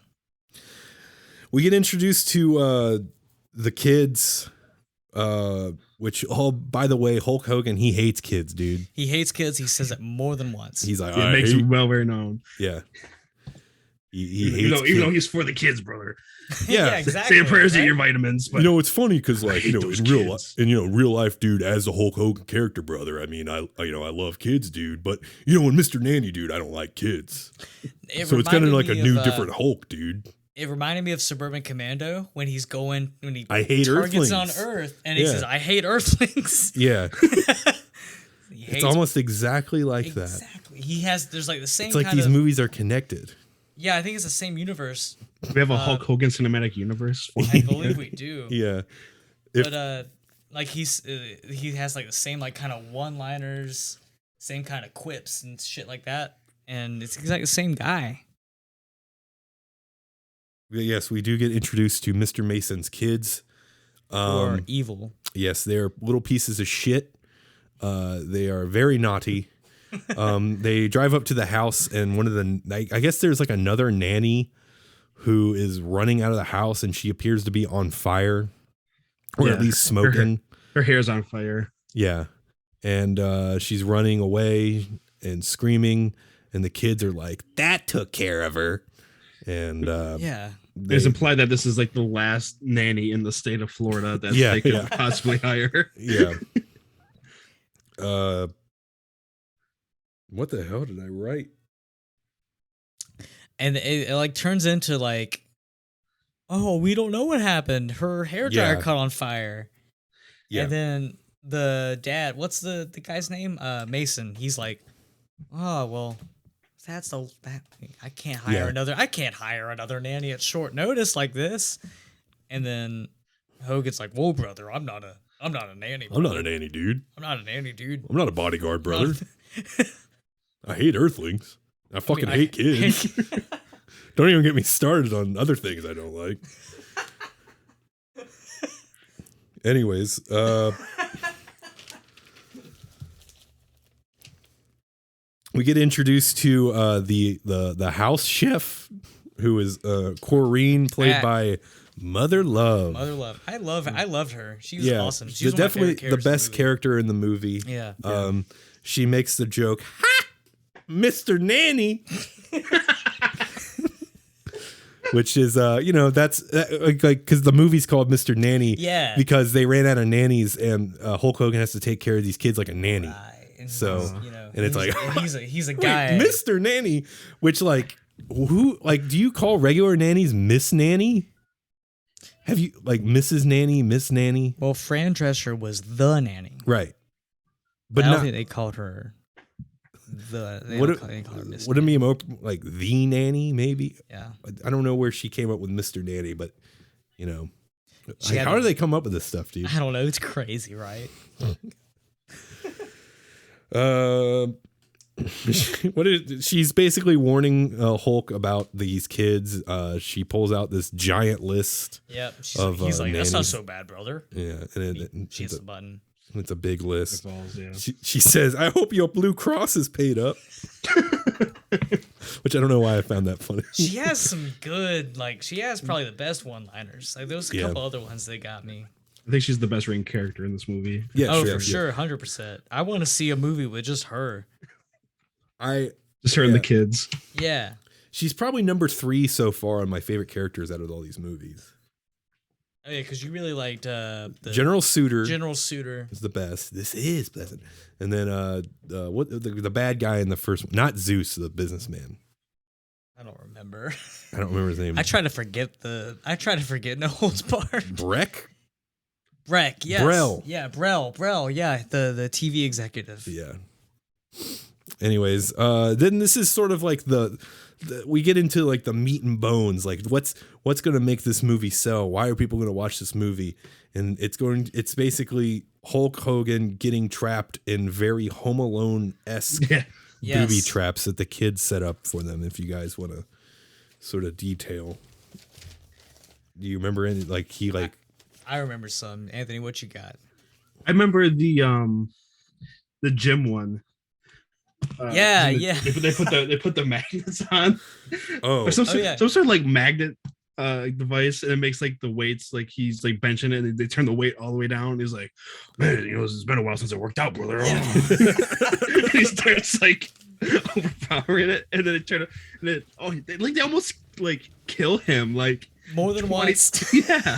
We get introduced to the kids, which, by the way, Hulk Hogan, he hates kids, dude. He hates kids. He says it more than once. He's like, It makes him well very known. Yeah. He Even hates though kids. he's for the kids, brother. Yeah. exactly. Say your prayers, right? eat your vitamins. But It's funny because, like, hate those in real kids. life, and real life, dude, as a Hulk Hogan character, brother. I mean, I love kids, dude, but in Mr. Nanny, dude, I don't like kids. It So it's kind of reminded like a me new, of, different Hulk, dude. It reminded me of Suburban Commando when he I hate targets Earthlings. on Earth and he Yeah. says, "I hate Earthlings." Yeah. He It's hates- almost exactly like that. exactly. There's like the same. It's like kind these of, movies are connected. Yeah, I think it's the same universe. We have a Hulk Hogan cinematic universe. I believe we do. Yeah. If- But like he has like the same like kind of one-liners, same kind of quips and shit like that, and it's exactly the same guy. Yes, we do get introduced to Mr. Mason's kids. Or evil. Yes, they're little pieces of shit. They are very naughty. They drive up to the house, and I guess there's like another nanny who is running out of the house, and she appears to be on fire, or at least smoking. Her hair's on fire. Yeah, and she's running away and screaming, and the kids are like, "That took care of her." And Yeah. It's implied that this is like the last nanny in the state of Florida that they could possibly hire. Yeah. What the hell did I write? And it like turns into like, oh, we don't know what happened. Her hairdryer caught on fire. Yeah. And then the dad, what's the guy's name? Mason. He's like, oh well, I can't hire another nanny at short notice like this. And then Hogan's like, whoa, brother, I'm not a nanny. I'm not a nanny, dude. I'm not a nanny, dude. I'm not a bodyguard, brother. I hate Earthlings. I fucking hate kids. Don't even get me started on other things I don't like. Anyways, we get introduced to the house chef, who is Corrine, played by Mother Love. Mother Love. I loved her. She was awesome. She was definitely one of my favorite the best character in the movie. Yeah. She makes the joke, "Ha, Mr. Nanny," which is that's like because the movie's called Mr. Nanny. Yeah. Because they ran out of nannies, and Hulk Hogan has to take care of these kids like a nanny. Right. And So, and it's like, he's a Wait, guy. Mr. Nanny, which do you call regular nannies Miss Nanny? Have you like Mrs. Nanny, Miss Nanny? Well, Fran Drescher was the nanny. Right. But I don't not, think they called her the. They would don't it, call- they call her Miss would it Nanny. be more like the nanny, maybe? Yeah. I don't know where she came up with Mr. Nanny, but She had how do they come up with this stuff, dude? I don't know. It's crazy, right? She's basically warning Hulk about these kids. She pulls out this giant list. Yep. nannies. He's like, that's not so bad, brother. Yeah, and She hits the button. it's a big list. Balls, yeah. She says, "I hope your Blue Cross is paid up," which I don't know why I found that funny. She has some good, she has probably the best one-liners. Like, there's a couple other ones that got me. I think she's the best written character in this movie. Yeah, Oh, for sure, 100%. I want to see a movie with just her. Just her and the kids. Yeah. She's probably number 3 so far on my favorite characters out of all these movies. Oh, yeah, because you really liked the General Suitor. General Suitor. Is the best. This is pleasant. And then the bad guy in the first one, not Zeus, the businessman. I don't remember. I don't remember his name. I try to forget No Holds Barred. Breck? Breck, yes. Brell. Yeah, Brell, yeah, the TV executive. Yeah. Anyways, then this is sort of like we get into like the meat and bones, like what's going to make this movie sell? Why are people going to watch this movie? And it's basically Hulk Hogan getting trapped in very Home Alone-esque booby traps that the kids set up for them. If you guys want to sort of detail, do you remember any I remember some. Anthony, what you got? I remember the gym one. Yeah. They put the magnets on. Oh, Or some sort of like magnet device, and it makes like the weights, like he's like benching it, and they turn the weight all the way down. And he's like, "Man, it's been a while since I worked out, brother." He starts like overpowering it, and then they turn it, and they almost like kill him, like More than once. Yeah.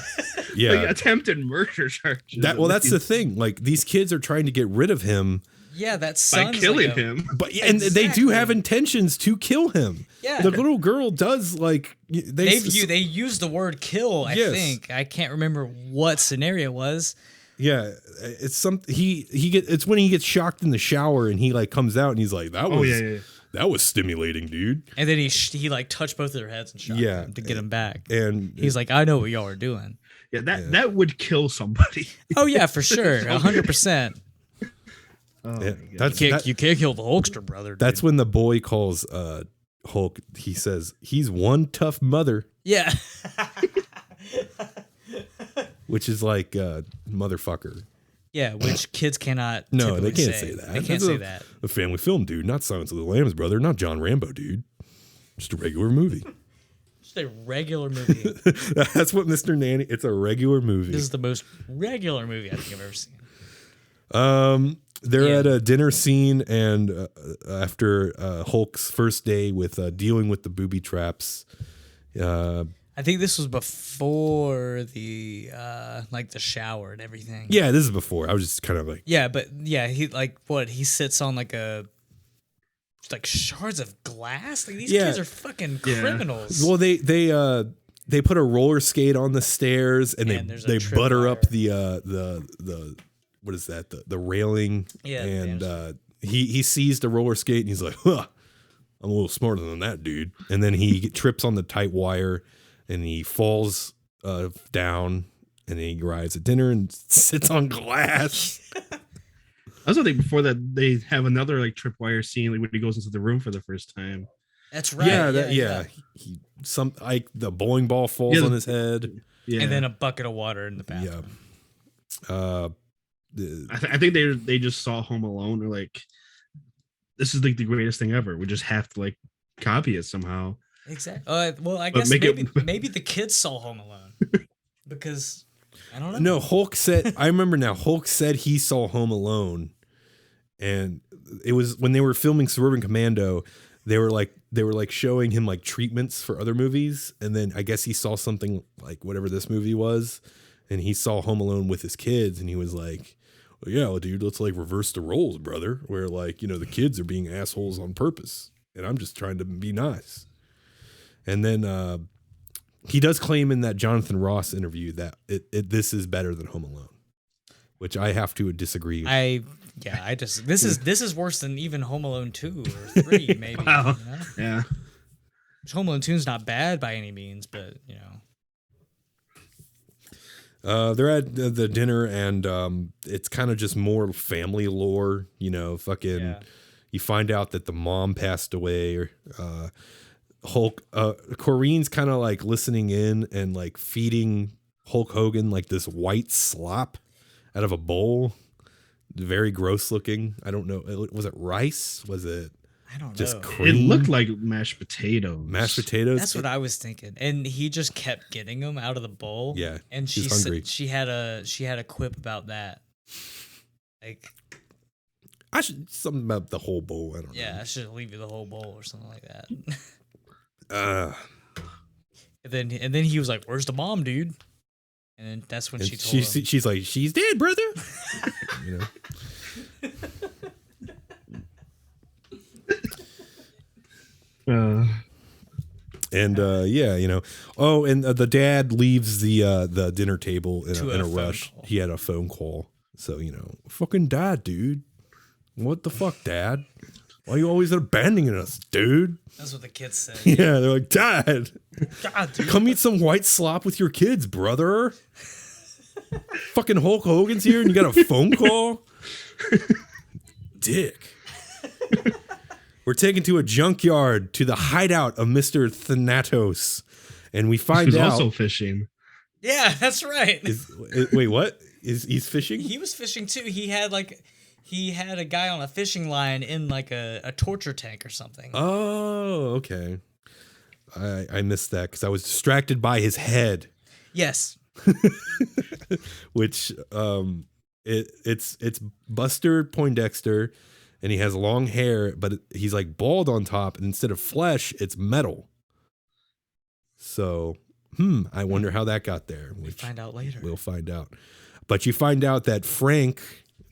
Yeah. Like attempted murder charges. That's the thing. Like these kids are trying to get rid of him. Yeah, that by son's killing like a- him. But and they do have intentions to kill him. Yeah. The little girl does like They use the word kill. I Yes. think I can't remember what scenario it was. Yeah, it's some it's when he gets shocked in the shower and he like comes out and he's like that was that was stimulating, dude. And then he like touched both of their heads and shot them to get him back. And He's like, I know what y'all are doing. Yeah, that would kill somebody. Oh yeah, for sure, 100%. Oh, yeah, my God. You can't kill the Hulkster brother. Dude. That's when the boy calls Hulk. He says he's one tough mother, yeah. which is like motherfucker. Yeah, which kids cannot. No, they typically can't say that. They can't That's say that. A family film, dude. Not Silence of the Lambs, brother. Not John Rambo, dude. Just a regular movie. Just a regular movie. That's what Mr. Nanny. It's a regular movie. This is the most regular movie I think I've ever seen. They're at a dinner scene, and after Hulk's first day with dealing with the booby traps, I think this was before the like the shower and everything. yeah, this is before. I was just kind of like, Yeah, but yeah, he sits on like shards of glass. Like these Yeah. kids are fucking criminals. well, they put a roller skate on the stairs, and And there's a they trip butter up wire. the what is that the railing? Yeah, and he sees the roller skate, and he's like, huh, I'm a little smarter than that, dude. And then he trips on the tight wire, and he falls down, and then he arrives at dinner and sits on glass. I also think before that they have another like tripwire scene like when he goes into the room for the first time. That's right. Yeah. He the bowling ball falls on his head. Yeah, And then a bucket of water in the bathroom. Yeah. I think they just saw Home Alone or like this is like the greatest thing ever. We just have to like copy it somehow. Exactly. Well, I But guess make it- maybe the kids saw Home Alone because I don't know. No, Hulk said. I remember now. Hulk said he saw Home Alone, and it was when they were filming Suburban Commando. They were like showing him like treatments for other movies, and then I guess he saw something like whatever this movie was, and he saw Home Alone with his kids, and he was like, well, "Yeah, well, dude, let's like reverse the roles, brother. Where like the kids are being assholes on purpose, and I'm just trying to be nice." And then he does claim in that Jonathan Ross interview that this is better than Home Alone, which I have to disagree. This is worse than even Home Alone 2 or 3 maybe. Wow. You know? Yeah. Which Home Alone 2 is not bad by any means, but they're at the dinner, and it's kind of just more family lore, fucking. Yeah. You find out that the mom passed away, or Hulk. Corrine's kind of like listening in and like feeding Hulk Hogan like this white slop out of a bowl. Very gross looking. I don't know. Was it rice? Was it I don't just know. cream? It looked like mashed potatoes. Mashed potatoes. That's what I was thinking, and he just kept getting them out of the bowl. Yeah, and he's hungry. she had a quip about that. Like, I should something about the whole bowl. I don't know. yeah, I should leave you the whole bowl or something like that. And then he was like, "Where's the mom, dude?" And then that's when and she told him. she's like, "She's dead, brother." And oh, and the dad leaves the dinner table in a rush. call. He had a phone call, so fucking dad, dude. What the fuck, dad? Why are you always abandoning us, dude? That's what the kids said. Yeah, they're like, Dad, God, dude. come eat some white slop with your kids, brother. Fucking Hulk Hogan's here, and you got a phone call. Dick. We're taken to a junkyard to the hideout of Mr. Thanatos, and we find Who's out also fishing. Yeah, that's right. wait, what? He's fishing? He was fishing too. He had a guy on a fishing line in like a torture tank or something. Oh, okay. I missed that because I was distracted by his head, Yes. which it's Buster Poindexter, and he has long hair, but he's like bald on top, and instead of flesh, it's metal. So, I wonder how that got there. We'll find out later. We'll find out. But you find out that Frank,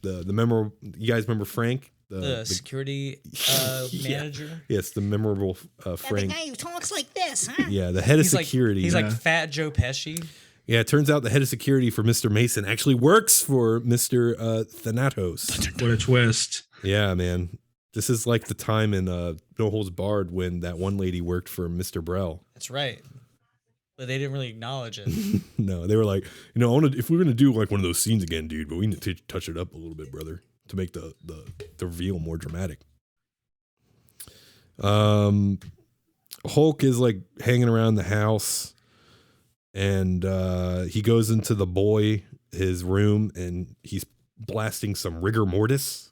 the member, you guys remember Frank, The security manager. Yes, the memorable Frank. The guy who talks like this, huh? Yeah, the head of He's security. He's like Fat Joe Pesci. Yeah, it turns out the head of security for Mr. Mason actually works for Mr. Thanatos. What a twist. Yeah, man. This is like the time in No Holds Barred when that one lady worked for Mr. Brell. That's right. But they didn't really acknowledge it. No, they were like, I want to, if we're going to do like one of those scenes again, dude, but we need to touch it up a little bit, brother, to make the reveal more dramatic. Hulk is like hanging around the house, and he goes into his room, and he's blasting some rigor mortis.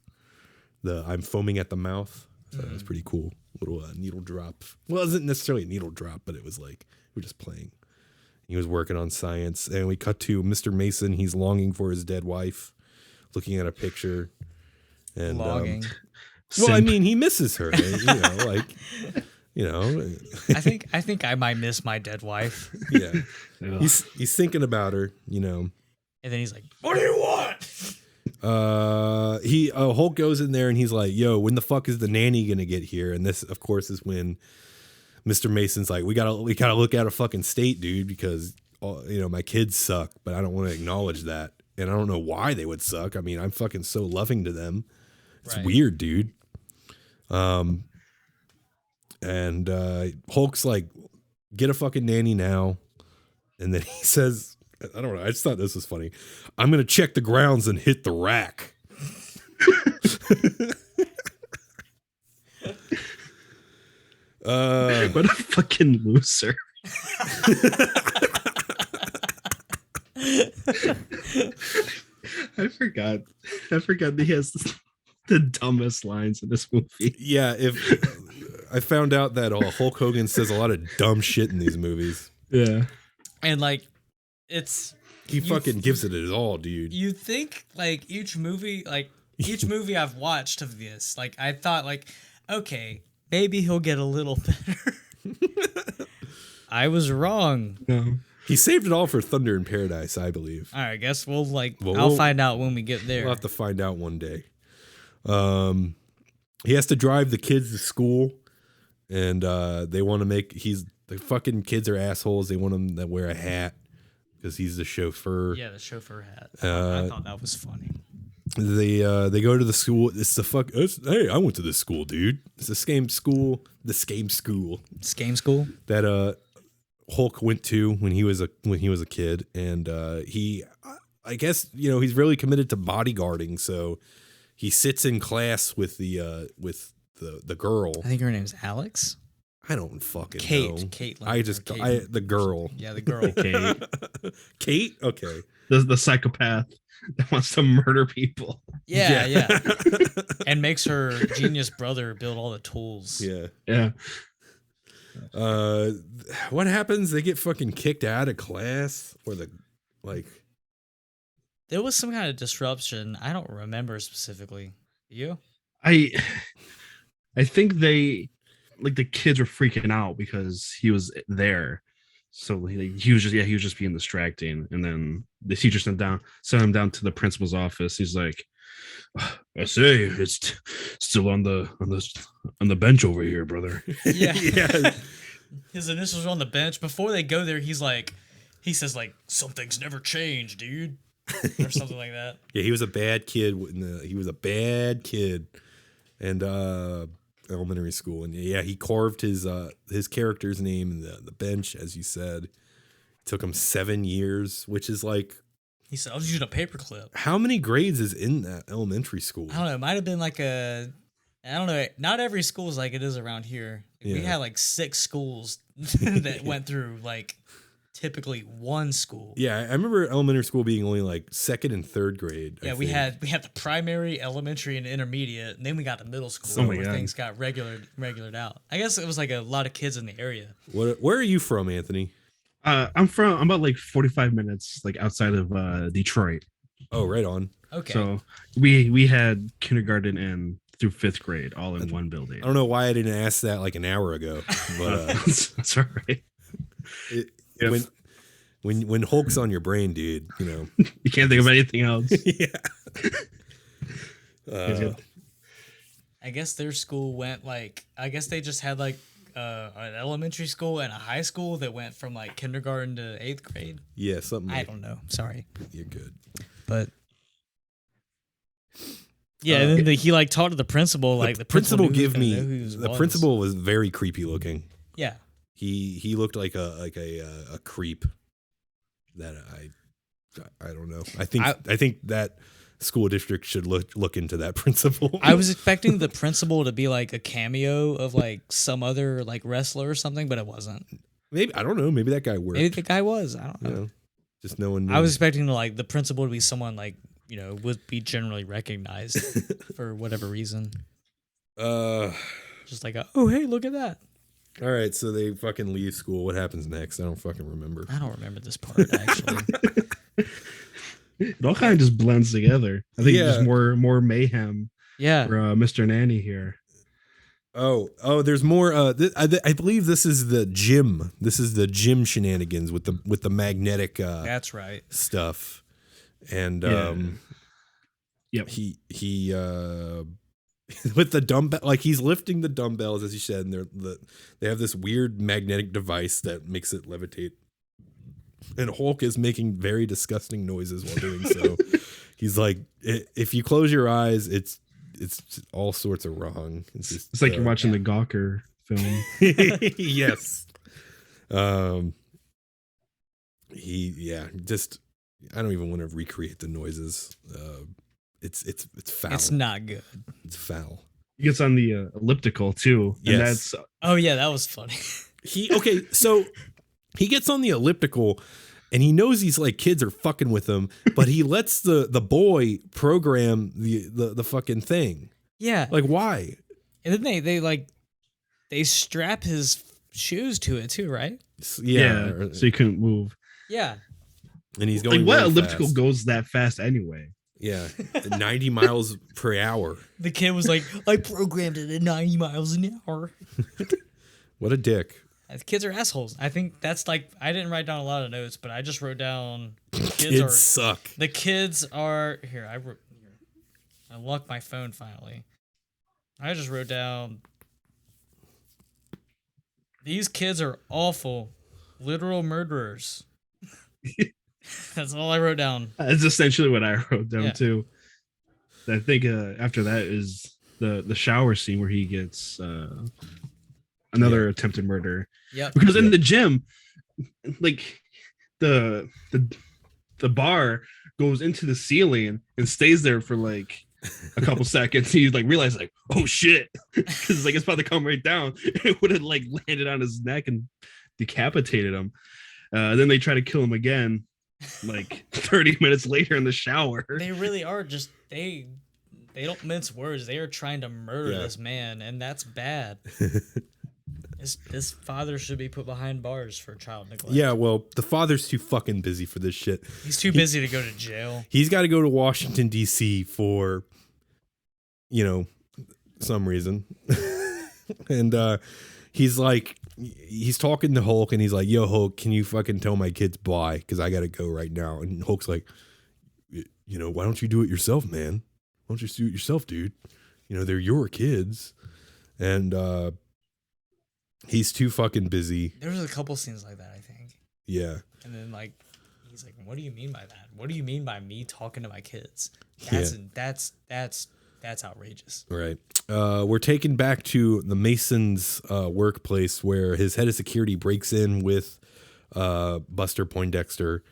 I'm foaming at the mouth. So that was pretty cool. Little needle drop. Well, it wasn't necessarily a needle drop, but it was like we're just playing. He was working on science, and we cut to Mr. Mason. He's longing for his dead wife, looking at a picture, and Longing. well, I mean, he misses her. I think I might miss my dead wife. Yeah. He's thinking about her, And then he's like, "What do you want?" Hulk goes in there and he's like, "Yo, when the fuck is the nanny gonna get here?" And this, of course, is when Mr. Mason's like, "We gotta look at a fucking state, dude, because my kids suck, but I don't want to acknowledge that, and I don't know why they would suck. I mean, I'm fucking so loving to them. It's weird, dude." And Hulk's like, "Get a fucking nanny now," and then he says, I don't know. I just thought this was funny. "I'm going to check the grounds and hit the rack." What a fucking loser. I forgot that he has the dumbest lines in this movie. Yeah, I found out that Hulk Hogan says a lot of dumb shit in these movies. Yeah. And like, he fucking gives it his all, dude. You think like each movie I've watched of this, like I thought like, okay, maybe he'll get a little better. I was wrong. No. He saved it all for Thunder in Paradise, I believe. All right, I guess I'll find out when we get there. We'll have to find out one day. He has to drive the kids to school, and they want to the fucking kids are assholes. They want him to wear a hat because he's the chauffeur. Yeah, the chauffeur hat. I thought that was funny. They go to the school. Hey, I went to this school, dude. It's the same school. Scame school that Hulk went to when he was a kid, and I guess he's really committed to bodyguarding. So he sits in class with the girl. I think her name's Alex. I don't fucking know. Caitlin. The girl. Yeah, the girl. Kate. Kate? Okay. The psychopath that wants to murder people. Yeah. And makes her genius brother build all the tools. Yeah. What happens? They get fucking kicked out of class, or there was some kind of disruption. I don't remember specifically. You? I think they the kids were freaking out because he was there. So he was just being distracting, and then the teacher sent him down to the principal's office. He's like, "I say, it's still on the bench over here, brother." Yeah. Yeah. His initials are on the bench. Before they go there, he says "Some things never change, dude," or something like that. Yeah, he was a bad kid. He was a bad kid, and elementary school, and yeah, he carved his character's name in the bench, as you said. It took him 7 years, which is like, he said, "I was using a paperclip." How many grades is in that elementary school? I don't know. It might have been like I don't know. Not every school is like it is around here. Yeah. We had like 6 schools that went through like typically one school. Yeah, I remember elementary school being only like 2nd and 3rd grade. Yeah, we had the primary, elementary, and intermediate, and then we got to middle school where things got regulared out. I guess it was like a lot of kids in the area. Where are you from, Anthony? I'm about like 45 minutes like outside of Detroit. Oh, right on. Okay. So we had kindergarten and through 5th grade all in one building. I don't know why I didn't ask that like an hour ago, but that's all right. When Hulk's on your brain, dude, you can't think of anything else. Yeah. I guess their school went like, I guess they just had like an elementary school and a high school that went from like kindergarten to 8th grade. Yeah, something. I don't know. Sorry. You're good. But yeah, and then he like talked to the principal. Like the principal give me the principal was very creepy looking. Yeah, He looked like a creep. That I don't know. I think that school district should look into that principal. I was expecting the principal to be like a cameo of like some other like wrestler or something, but it wasn't. Maybe I don't know. Maybe that guy worked. Maybe the guy was. I don't know. You know, just no one knew. I was expecting to like the principal to be someone like, you know, would be generally recognized for whatever reason. Just like, oh hey, look at that. All right, so they fucking leave school. What happens next? I don't fucking remember. I don't remember this part actually. It all kind of just blends together. I think there's more mayhem. Yeah. For Mr. Nanny here. Oh, there's more. I believe this is the gym. This is the gym shenanigans with the magnetic. That's right. Stuff, and yep. He with the dumbbell, like he's lifting the dumbbells as you said, and they have this weird magnetic device that makes it levitate. And Hulk is making very disgusting noises while doing so. He's like, if you close your eyes, it's all sorts of wrong. It's like you're watching the Gawker film. Yes. I don't even want to recreate the noises. It's foul. It's not good. It's foul. He gets on the elliptical too. Yes. And that's oh yeah, that was funny. So he gets on the elliptical and he knows these like kids are fucking with him, but he lets the boy program the fucking thing. Yeah. Like why? And then they strap his shoes to it too, right? Yeah. So he couldn't move. Yeah. And he's going like what really elliptical fast. goes that fast anyway? Yeah. 90 miles per hour. The kid was like, I programmed it at 90 miles an hour. What a dick. The kids are assholes. I think that's like, I didn't write down a lot of notes, but I just wrote down Kids suck. The kids are here. I unlocked my phone finally. I just wrote down these kids are awful, literal murderers. That's all I wrote down. That's essentially what I wrote down too. I think after that is the shower scene where he gets another attempted murder. Yeah. Because in the gym, like the bar goes into the ceiling and stays there for like a couple seconds. He like realized like, oh shit, because like it's about to come right down. It would have like landed on his neck and decapitated him. Then they try to kill him again, like 30 minutes later in the shower. They really are just they don't mince words. They are trying to murder this man, and that's bad. This father should be put behind bars for child neglect. Yeah, well, the father's too fucking busy for this shit. He's too busy to go to jail. He's got to go to Washington, D.C. for, some reason. And he's like, he's talking to Hulk, and he's like, yo, Hulk, can you fucking tell my kids bye? Because I got to go right now. And Hulk's like, why don't you do it yourself, man? Why don't you just do it yourself, dude? They're your kids. And he's too fucking busy. There was a couple scenes like that, I think. Yeah. And then he's like, what do you mean by that? What do you mean by me talking to my kids? That's outrageous. Right. We're taken back to the Mason's workplace where his head of security breaks in with Buster Poindexter,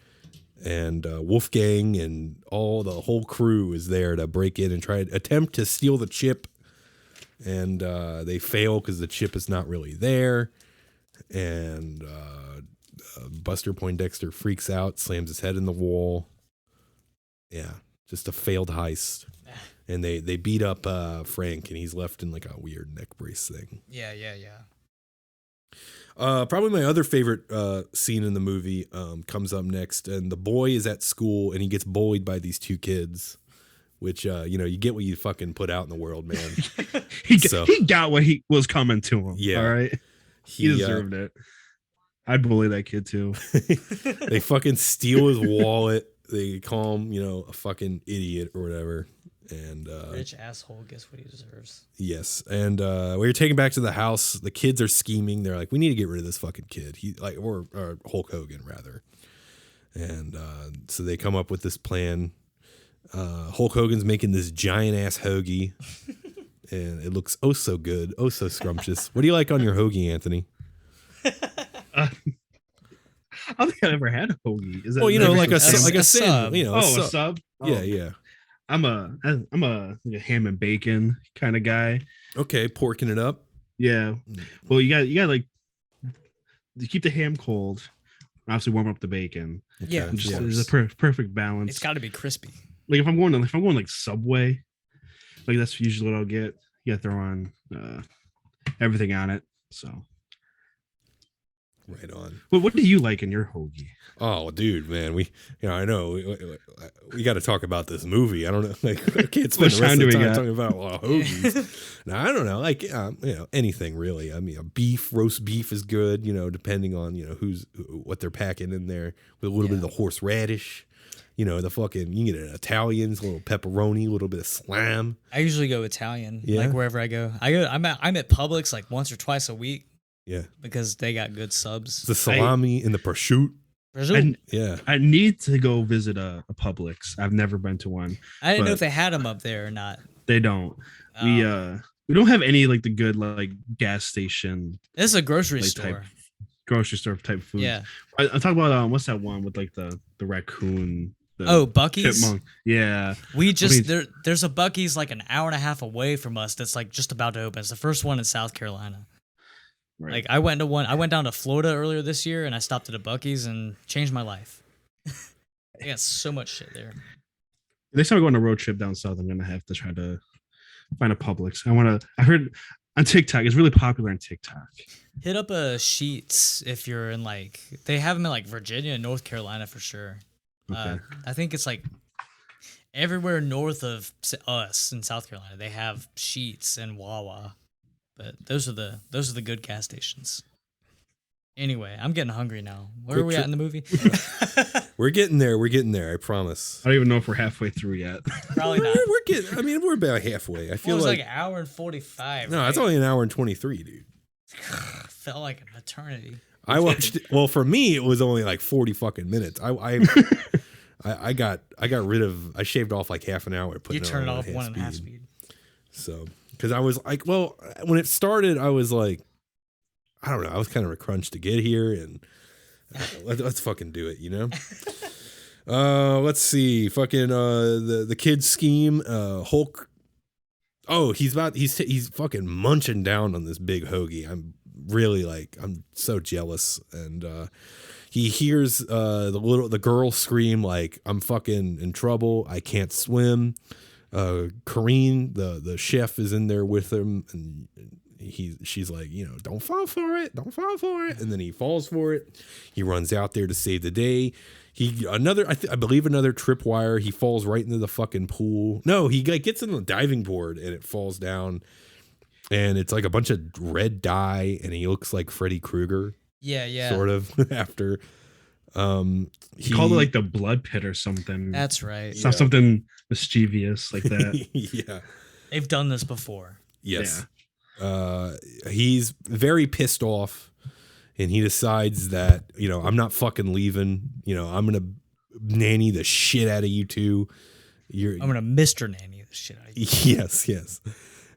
and Wolfgang and the whole crew is there to break in and attempt to steal the chip. And they fail because the chip is not really there. And Buster Poindexter freaks out, slams his head in the wall. Yeah, just a failed heist. And they beat up Frank, and he's left in like a weird neck brace thing. Yeah. Probably my other favorite scene in the movie comes up next. And the boy is at school, and he gets bullied by these two kids. Which, you get what you fucking put out in the world, man. He got what he was coming to him. Yeah. All right. He deserved it. I'd bully that kid too. They fucking steal his wallet. They call him, a fucking idiot or whatever. And Rich asshole gets what he deserves. yes, and we're taken back to the house. The kids are scheming. They're like, we need to get rid of this fucking kid. Or Hulk Hogan rather. And so they come up with this plan. Hulk Hogan's making this giant ass hoagie, and it looks oh so good, oh so scrumptious. What do you like on your hoagie, Anthony? I don't think I've ever had a hoagie. Is that like a sub. sub. a sub? Oh. Yeah. I'm a like a ham and bacon kind of guy. Okay, porking it up. Yeah. Well, you got like you keep the ham cold. Obviously, warm up the bacon. Yeah, There's a perfect balance. It's got to be crispy. Like if I'm going like Subway, like that's usually what I'll get. You got to throw on everything on it. So. Right on. Well, what do you like in your hoagie? Oh, dude, man, I know we got to talk about this movie. I don't know, like I can't spend the rest of the time talking about hoagies. No, I don't know, like anything really. I mean, roast beef is good, depending on what they're packing in there with a little bit of the horseradish. The fucking you can get an Italian's, a little pepperoni, a little bit of slam. I usually go Italian, Yeah. like wherever I go. I'm at Publix like once or twice a week. Yeah, because they got good subs. The salami and the prosciutto. Yeah, I need to go visit a Publix. I've never been to one. I didn't know if they had them up there or not. They don't. We don't have any like the good like gas station. This is a grocery store. Grocery store type food. Yeah. I'm talking about what's that one with like the raccoon. Buc-ee's. Chipmunk. Yeah. There's a Buc-ee's like an hour and a half away from us that's like just about to open. It's the first one in South Carolina. Right. Like I went down to Florida earlier this year and I stopped at a Buc-ee's and changed my life. They got so much shit there. Next time I go on a road trip down south, I'm gonna have to try to find a Publix. I heard on TikTok, it's really popular on TikTok. Hit up a Sheetz if you're in they have them in like Virginia and North Carolina for sure. Okay. I think it's like everywhere north of us in South Carolina, they have Sheetz and Wawa. But those are the good gas stations. Anyway, I'm getting hungry now. Where are we at in the movie? We're getting there. I promise. I don't even know if we're halfway through yet. Probably not. We're getting. I mean, we're about halfway. I feel it was like an hour and 45. No, right? it's only an hour and 23, dude. Felt like an eternity. I watched. Well, for me, it was only like 40 fucking minutes. I got rid of. I shaved off like half an hour. You turned it off 1.5 speed. So. Because I was like, well, when it started, I was like, I don't know. I was kind of a crunch to get here, and let's fucking do it, Let's see, fucking the kids scheme. Hulk. Oh, he's fucking munching down on this big hoagie. I'm really I'm so jealous, and he hears the girl scream like, I'm fucking in trouble. I can't swim. Kareen, the chef, is in there with him, and she's like, don't fall for it, and then he falls for it. He runs out there to save the day. I believe another tripwire. He falls right into the fucking pool. No, he gets in the diving board and it falls down, and it's like a bunch of red dye, and he looks like Freddy Krueger. Yeah, sort of after. He called it like the blood pit or something. That's right. Something mischievous like that. Yeah. They've done this before. Yes. Yeah. He's very pissed off, and he decides that, I'm not fucking leaving. I'm going to nanny the shit out of you two. I'm going to Mr. Nanny the shit out of you. Yes.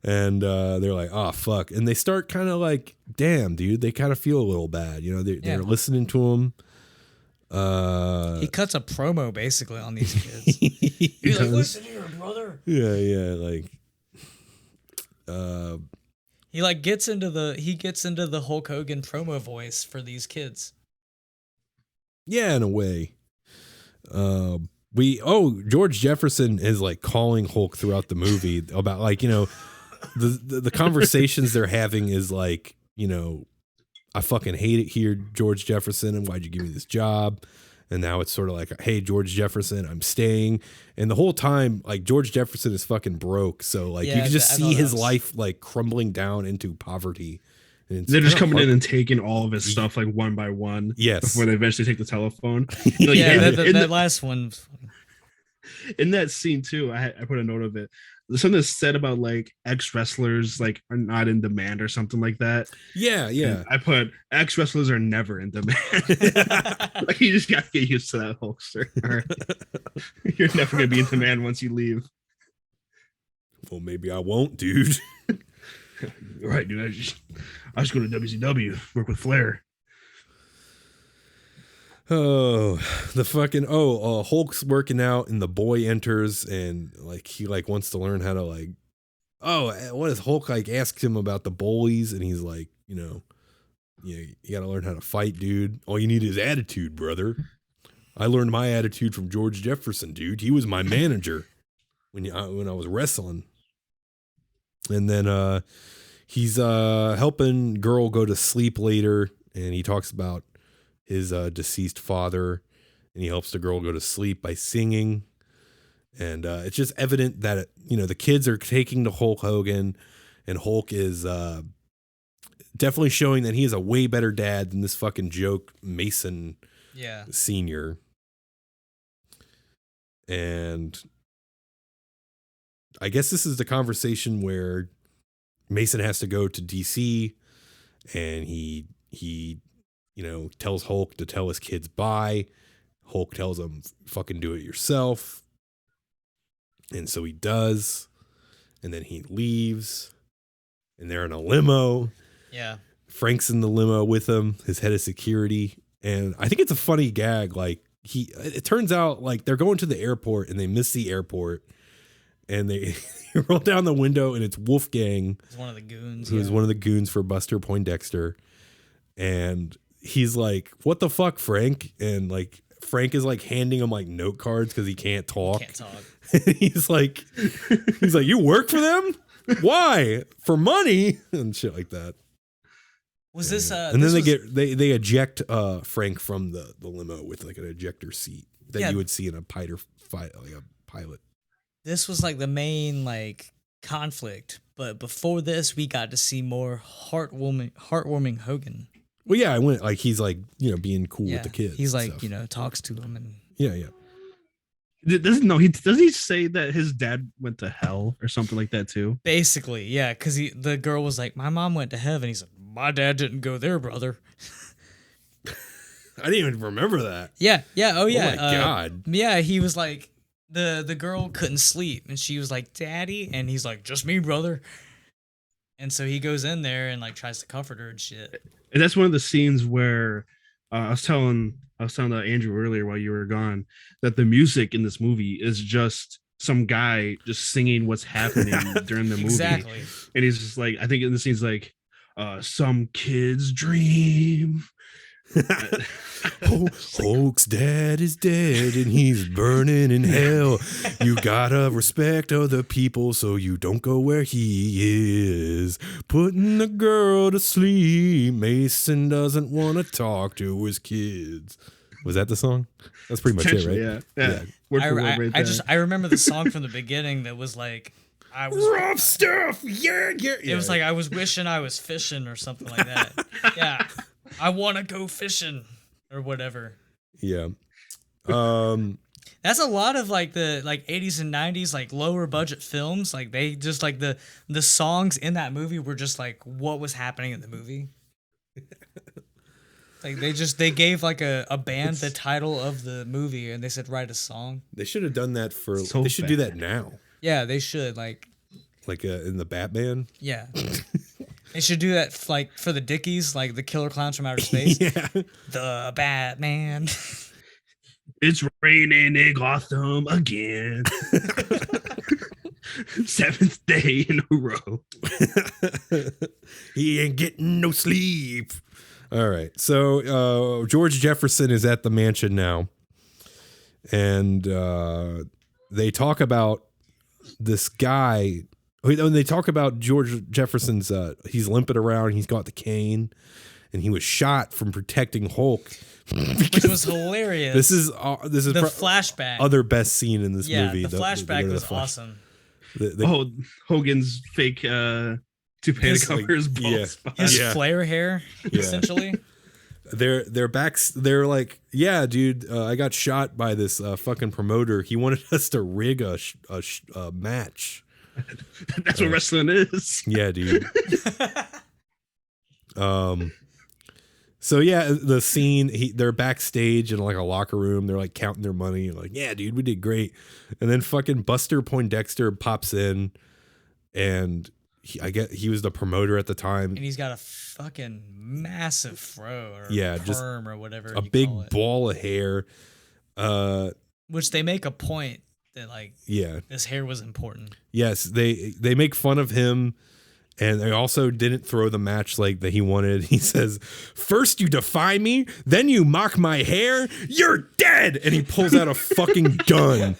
And they're like, oh, fuck. And they start kind of like, damn, dude, they kind of feel a little bad. They're listening to him. He cuts a promo basically on these kids. He's like, listen here, brother. Yeah, he gets into the Hulk Hogan promo voice for these kids. Yeah, in a way. George Jefferson is calling Hulk throughout the movie about the conversations they're having is I fucking hate it here, George Jefferson, and why'd you give me this job? And now it's sort of like, hey, George Jefferson, I'm staying. And the whole time, George Jefferson is fucking broke. So you can just see his life crumbling down into poverty. And they're just coming in and taking all of his stuff one by one. Yes. Before they eventually take the telephone. That last one. In that scene too, I put a note of it. There's something that's said about like ex wrestlers like are not in demand or something like that. Yeah, yeah. And I put ex wrestlers are never in demand. Like you just gotta get used to that, Hulkster. All right. You're never gonna be in demand once you leave. Well, maybe I won't, dude. All right, dude. I just go to WCW, work with Flair. Oh, the fucking Hulk's working out and the boy enters and like he like wants to learn how to like what is Hulk like asks him about the bullies and he's like, you got to learn how to fight, dude. All you need is attitude, brother. I learned my attitude from George Jefferson, dude. He was my manager when I was wrestling. And then he's helping girl go to sleep later and he talks about his deceased father, and he helps the girl go to sleep by singing. And it's just evident that, the kids are taking to Hulk Hogan, and Hulk is definitely showing that he is a way better dad than this fucking joke Mason Sr. And I guess this is the conversation where Mason has to go to DC, and he tells Hulk to tell his kids bye. Hulk tells him, fucking do it yourself. And so he does. And then he leaves. And they're in a limo. Yeah. Frank's in the limo with him, his head of security. And I think it's a funny gag. Like it turns out like they're going to the airport and they miss the airport. And they roll down the window and it's Wolfgang. He's one of the goons. Who's one of the goons for Buster Poindexter. And he's like, what the fuck, Frank? And like Frank is like handing him like note cards because he can't talk. he's like, you work for them? Why? For money? And shit like that. Was this and then they eject Frank from the limo with like an ejector seat that you would see in a pilot. This was like the main like conflict, but before this we got to see more heartwarming Hogan. Well, yeah, I went like he's like being cool with the kids. He's like talks to them and yeah. Does he say that his dad went to hell or something like that too? Basically, yeah, because the girl was like, my mom went to heaven. He's like, my dad didn't go there, brother. I didn't even remember that. Yeah. Oh yeah. Oh my god. Yeah, he was like the girl couldn't sleep and she was like, Daddy, and he's like, just me, brother. And so he goes in there and like tries to comfort her and shit. And that's one of the scenes where I was telling Andrew earlier while you were gone that the music in this movie is just some guy just singing what's happening during the movie. Exactly. And he's just like, I think in the scene's like, some kid's dream. Hulk's dad is dead and he's burning in hell. You gotta respect other people so you don't go where he is. Putting the girl to sleep. Mason doesn't want to talk to his kids. Was that the song? That's pretty much it, right? Yeah. Word for word right there. I remember the song from the beginning that was like, I was rough stuff. Yeah. It was like I was wishing I was fishing or something like that. Yeah. I want to go fishing or whatever. Yeah. That's a lot of like the 80s and 90s like lower budget films. Like they just like the songs in that movie were just like what was happening in the movie. Like they gave like a band the title of the movie and they said write a song. They should have done that they should do that now. Yeah, they should like in the Batman. Yeah. They should do that like for the Dickies, like the Killer Clowns from Outer Space. Yeah. The Batman. It's raining in Gotham again. 7th day in a row. He ain't getting no sleep. All right. So George Jefferson is at the mansion now. And they talk about this guy. When they talk about George Jefferson's, he's limping around, he's got the cane, and he was shot from protecting Hulk. Which was hilarious. This is the flashback. Other best scene in this movie. Yeah, the flashback was awesome. Hogan's fake toupee to cover his bald spot. His flare hair, essentially. They're back. They're like, yeah, dude, I got shot by this fucking promoter. He wanted us to rig a match. That's what wrestling is. Yeah, dude. So yeah, the scene, they're backstage in like a locker room. They're like counting their money. Like, yeah, dude, we did great. And then fucking Buster Poindexter pops in, and he was the promoter at the time. And he's got a fucking massive fro or just perm or whatever. A big ball of hair. Which they make a point that like, yeah, this hair was important. Yes, they make fun of him. And they also didn't throw the match like that he wanted. He says, "First you defy me, then you mock my hair. You're dead." And he pulls out a fucking gun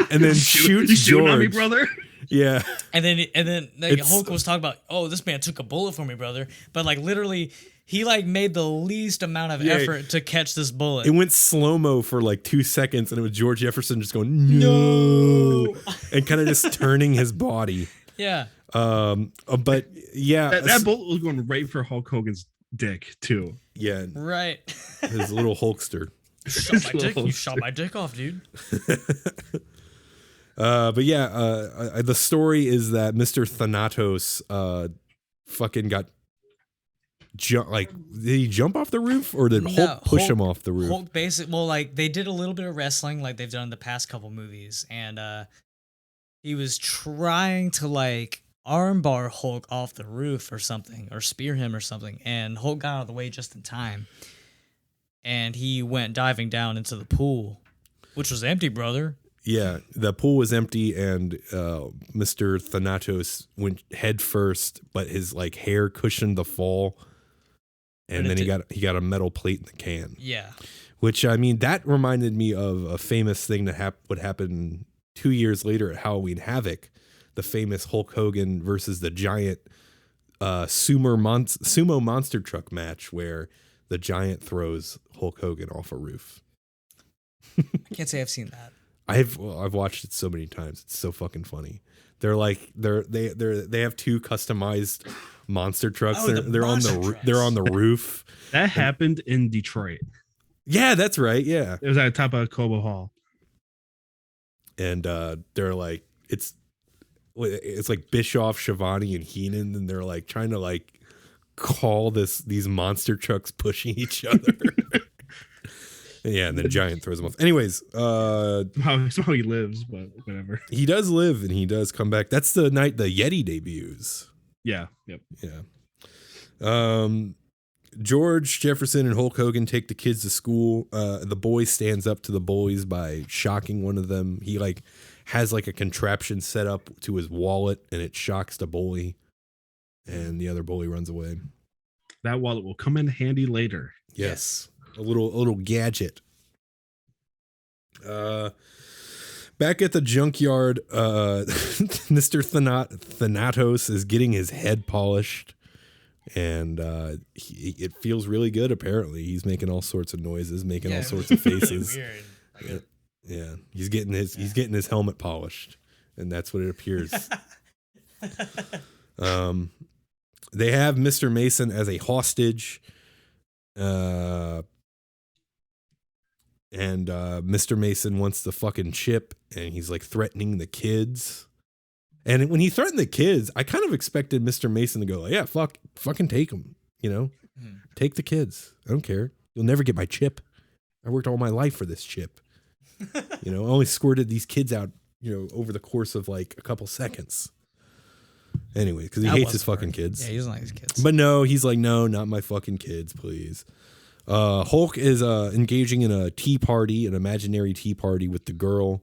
and then shoots George. On me, brother. Yeah. And then like, Hulk was talking about, "Oh, this man took a bullet for me, brother." But like literally, he like made the least amount of effort to catch this bullet. It went slow-mo for like 2 seconds, and it was George Jefferson just going, "No," and kind of just turning his body. Yeah. But yeah, that bullet was going right for Hulk Hogan's dick too. Yeah, right. His little Hulkster. You shot my dick off, dude. But yeah, the story is that Mr. Thanatos fucking got did he jump off the roof, or did Hulk push him off the roof? Hulk like they did a little bit of wrestling like they've done in the past couple movies, and he was trying to like armbar Hulk off the roof or something, or spear him or something, and Hulk got out of the way just in time, and he went diving down into the pool, which was empty, brother. Yeah, the pool was empty, and Mr. Thanatos went head first, but his like hair cushioned the fall, and then he got a metal plate in the can. Yeah, which I mean, that reminded me of a famous thing that would happen 2 years later at Halloween Havoc. The famous Hulk Hogan versus the Giant sumo monster truck match, where the Giant throws Hulk Hogan off a roof. I can't say I've seen that. I've watched it so many times. It's so fucking funny. They're like they have two customized monster trucks. Oh, they're on the roof. That happened in Detroit. Yeah, that's right. Yeah, it was at the top of Cobo Hall. And they're like it's like Bischoff, Schiavone, and Heenan, and they're like trying to like call these monster trucks pushing each other. Yeah, and then Giant throws him off. Anyways, somehow he lives, but whatever. He does live, and he does come back. That's the night the Yeti debuts. Yeah. Yep. Yeah. George Jefferson and Hulk Hogan take the kids to school. The boy stands up to the bullies by shocking one of them. He like has like a contraption set up to his wallet, and it shocks the bully, and the other bully runs away. That wallet will come in handy later. Yes. A little gadget. Back at the junkyard, Mr. Thanatos is getting his head polished, and it feels really good. Apparently, he's making all sorts of noises, making all sorts of faces. Really weird. Yeah, he's getting his helmet polished, and that's what it appears. They have Mr. Mason as a hostage. And Mr. Mason wants the fucking chip, and he's like threatening the kids. And when he threatened the kids, I kind of expected Mr. Mason to go, "Yeah, fucking take them, take the kids. I don't care. You'll never get my chip. I worked all my life for this chip. I only squirted these kids out, over the course of like a couple seconds." Anyway, because he hates his fucking kids. Yeah, he doesn't like his kids. But no, he's like, "No, not my fucking kids, please." Hulk is engaging in a tea party, an imaginary tea party with the girl.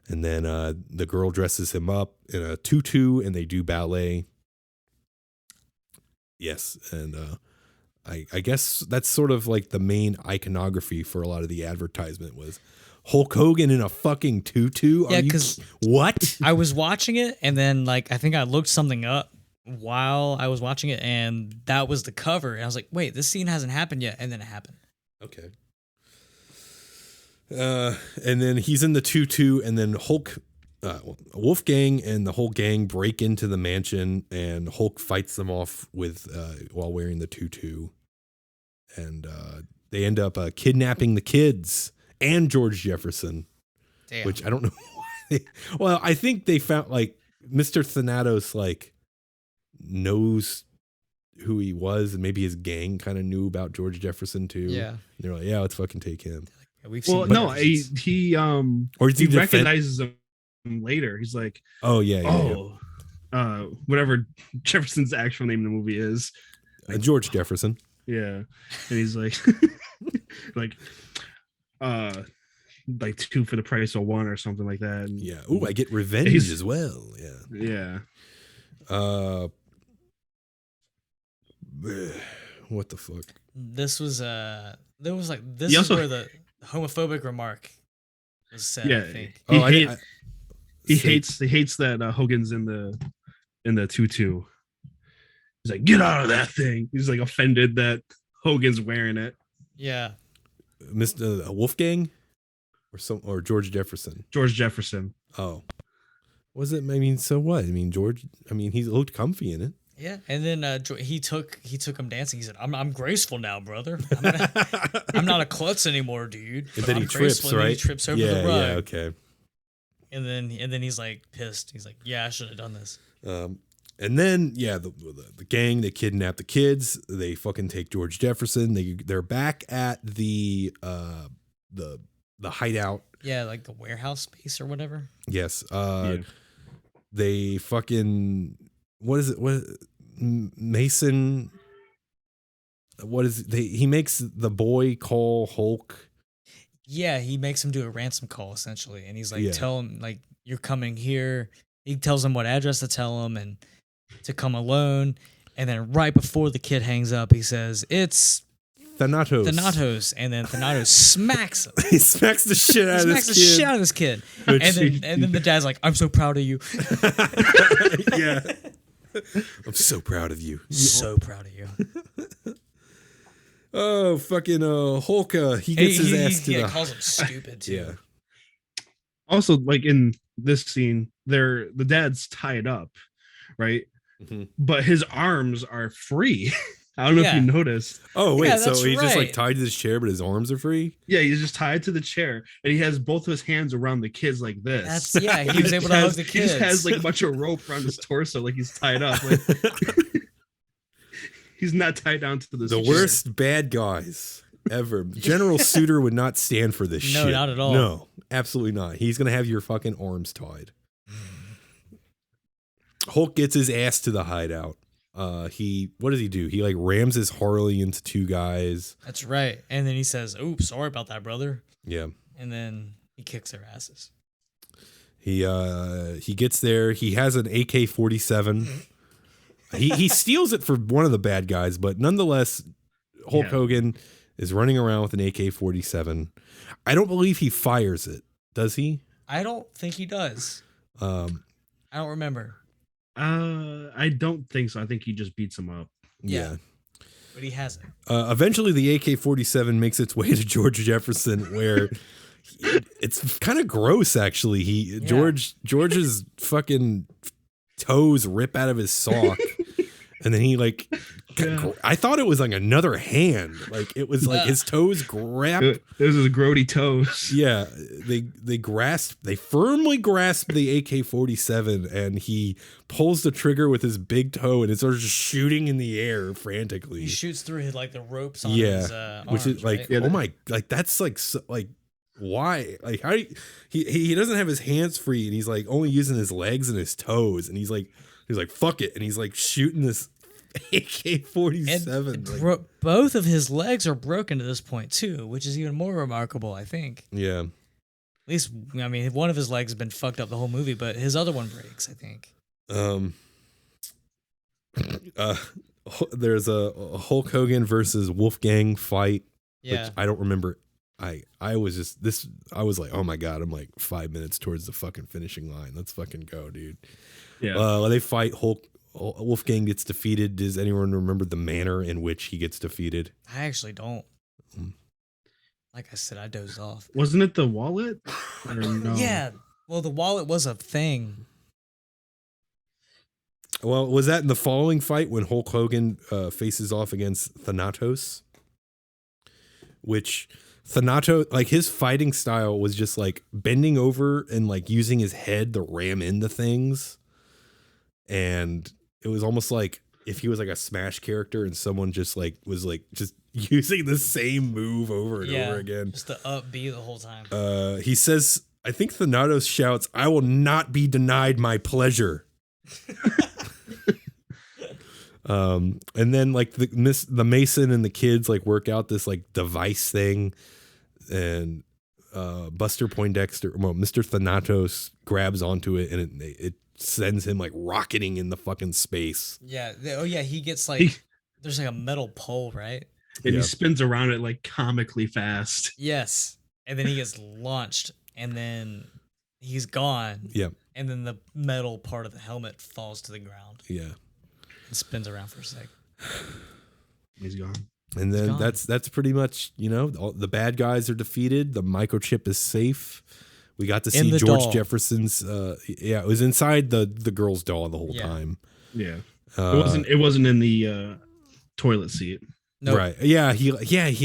And then the girl dresses him up in a tutu, and they do ballet. Yes, and I guess that's sort of like the main iconography for a lot of the advertisement was Hulk Hogan in a fucking tutu. Yeah, because what? I was watching it, and then like I think I looked something up while I was watching it, and that was the cover. And I was like, wait, this scene hasn't happened yet, and then it happened. Okay. And then he's in the tutu, and then Wolfgang and the whole gang break into the mansion, and Hulk fights them off with while wearing the tutu. and they end up kidnapping the kids and George Jefferson. Damn. Which I don't know why. Well, I think they found like Mr. Thanatos like knows who he was, and maybe his gang kind of knew about George Jefferson too. Yeah. And they're like, yeah, let's fucking take him. Yeah, we've Well, seen no, versions. he Or is he he recognizes him later. He's like, Oh yeah, whatever Jefferson's actual name in the movie is. George Jefferson. Yeah, and he's like, like, like 2 for the price of 1 or something like that. And, Yeah. Oh, I get revenge He's- as well. Yeah. yeah. What the fuck? This was there was like this He is also- where the homophobic remark was said, Yeah. I think. He, I- hate- I- he say- hates that Hogan's in the tutu. He's like, get out of that thing. He's like offended that Hogan's wearing it. Yeah. Mr. Wolfgang or George Jefferson. George Jefferson. Oh, was it? I mean, so what? I mean, George. I mean, he looked comfy in it. Yeah. And then he took him dancing. He said, I'm graceful now, brother. I'm not a klutz anymore, dude. And then I'm he graceful." trips, And then right? he trips over yeah, the rug. yeah, okay. And then he's like pissed. He's like, yeah, I should have done this. And then the gang, they kidnap the kids. They fucking take George Jefferson. They're back at the hideout. Yeah, like the warehouse space or whatever. Yes. Yeah. They fucking Mason. What is he makes the boy call Hulk. Yeah, he makes him do a ransom call essentially, and he's like, Yeah. tell him like you're coming here. He tells him what address to tell him and to come alone. And then right before the kid hangs up, he says, "It's Thanatos. and then Thanatos smacks him. He smacks the shit out of Smacks this the kid. shit out of this kid. Which And then the dad's like, "I'm so proud of you. Yeah. I'm so proud of you. So proud of you." Oh, fucking Hulk, he gets his ass to yeah, the... calls him stupid too. Yeah. Also, like in this scene, the dad's tied up, right? Mhm. But his arms are free. I don't know if you Yeah. noticed. Oh, wait, Yeah, so that's he's just like right. tied to this chair, but his arms are free? Yeah, he's just tied to the chair, and he has both of his hands around the kids like this. He was able to hug the He kids. just has like a bunch of rope around his torso, like he's tied up. Like, he's not tied down to this The chair. worst bad guys ever. General Suter would not stand for this No, shit. not at all. No, absolutely not. He's going to have your fucking arms tied. Hulk gets his ass to the hideout. What does he do? He like rams his Harley into 2 guys. That's right. And then he says, "Oops, sorry about that, brother." Yeah. And then he kicks their asses. He gets there. He has an AK-47. He steals it for one of the bad guys, but nonetheless, Hulk Yeah. Hogan is running around with an AK-47. I don't believe he fires it. Does he? I don't think he does. I don't remember. I don't think so. I think he just beats him up. Yeah. But he hasn't. Eventually, the AK-47 makes its way to George Jefferson, where it's kind of gross. Actually, George's fucking toes rip out of his sock, and then he like. Yeah. I thought it was like another hand. Like it was like his toes grab. It was his grody toes. Yeah, they firmly grasp the AK-47, and he pulls the trigger with his big toe, and it starts just shooting in the air frantically. He shoots through his like the ropes on Yeah, his which is arms, like, right? Yeah, oh my, like that's like why? Like how do you, he doesn't have his hands free, and he's like only using his legs and his toes, and he's like fuck it, and he's like shooting this AK-47. And like- both of his legs are broken to this point too, which is even more remarkable, I think. yeah. At least, I mean, one of his legs has been fucked up the whole movie, but his other one breaks, I think. There's a Hulk Hogan versus Wolfgang fight. Yeah. Which I don't remember. I was like, oh my God, I'm like 5 minutes towards the fucking finishing line. Let's fucking go, dude. Yeah. They fight. Wolfgang gets defeated. Does anyone remember the manner in which he gets defeated? I actually don't. Mm. Like I said, I dozed off. Wasn't it the wallet? Or no? Yeah. Well, the wallet was a thing. Well, was that in the following fight when Hulk Hogan faces off against Thanatos? which Thanatos, like his fighting style was just like bending over and like using his head to ram into things. And it was almost like if he was like a Smash character and someone just like was like just using the same move over and over again. Just the up B the whole time. He says, I think Thanatos shouts, "I will not be denied my pleasure." And then like the Mason and the kids like work out this like device thing, and Buster Poindexter, well, Mr. Thanatos grabs onto it, and it sends him like rocketing in the fucking space. Yeah. He gets like there's like a metal pole, right? And he spins around it like comically fast. Yes. And then he gets launched, and then he's gone. Yeah. And then the metal part of the helmet falls to the ground. Yeah. And spins around for a sec. He's gone. And then that's pretty much, all the bad guys are defeated. The microchip is safe. We got to see George doll. Jefferson's. It was inside the girl's doll the whole time. Yeah, it wasn't in the toilet seat. No, right? Yeah, he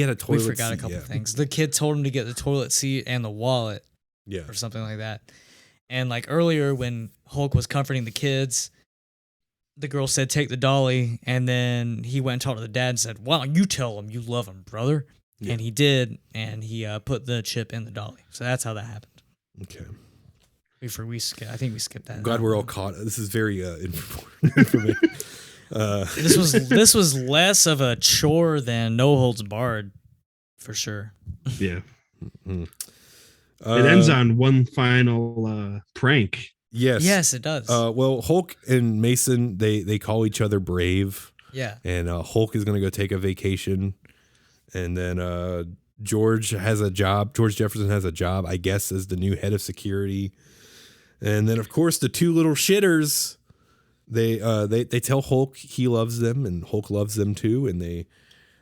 had a toilet. We forgot a couple things. The kid told him to get the toilet seat and the wallet. Yeah, or something like that. And like earlier when Hulk was comforting the kids, the girl said, "Take the dolly," and then he went and talked to the dad and said, "Why don't you tell him you love him, brother?" Yeah. And he did, and he put the chip in the dolly. So that's how that happened. Okay. I think we skipped that. I'm glad we're all caught. This is very important for me. This was less of a chore than No Holds Barred, for sure. Yeah. Mm-hmm. It ends on one final prank. Yes, it does. Well, Hulk and Mason, they call each other brave. Yeah. And Hulk is going to go take a vacation. And then George has a job. George Jefferson has a job, I guess, as the new head of security. And then, of course, the two little shitters, they tell Hulk he loves them, and Hulk loves them too. And they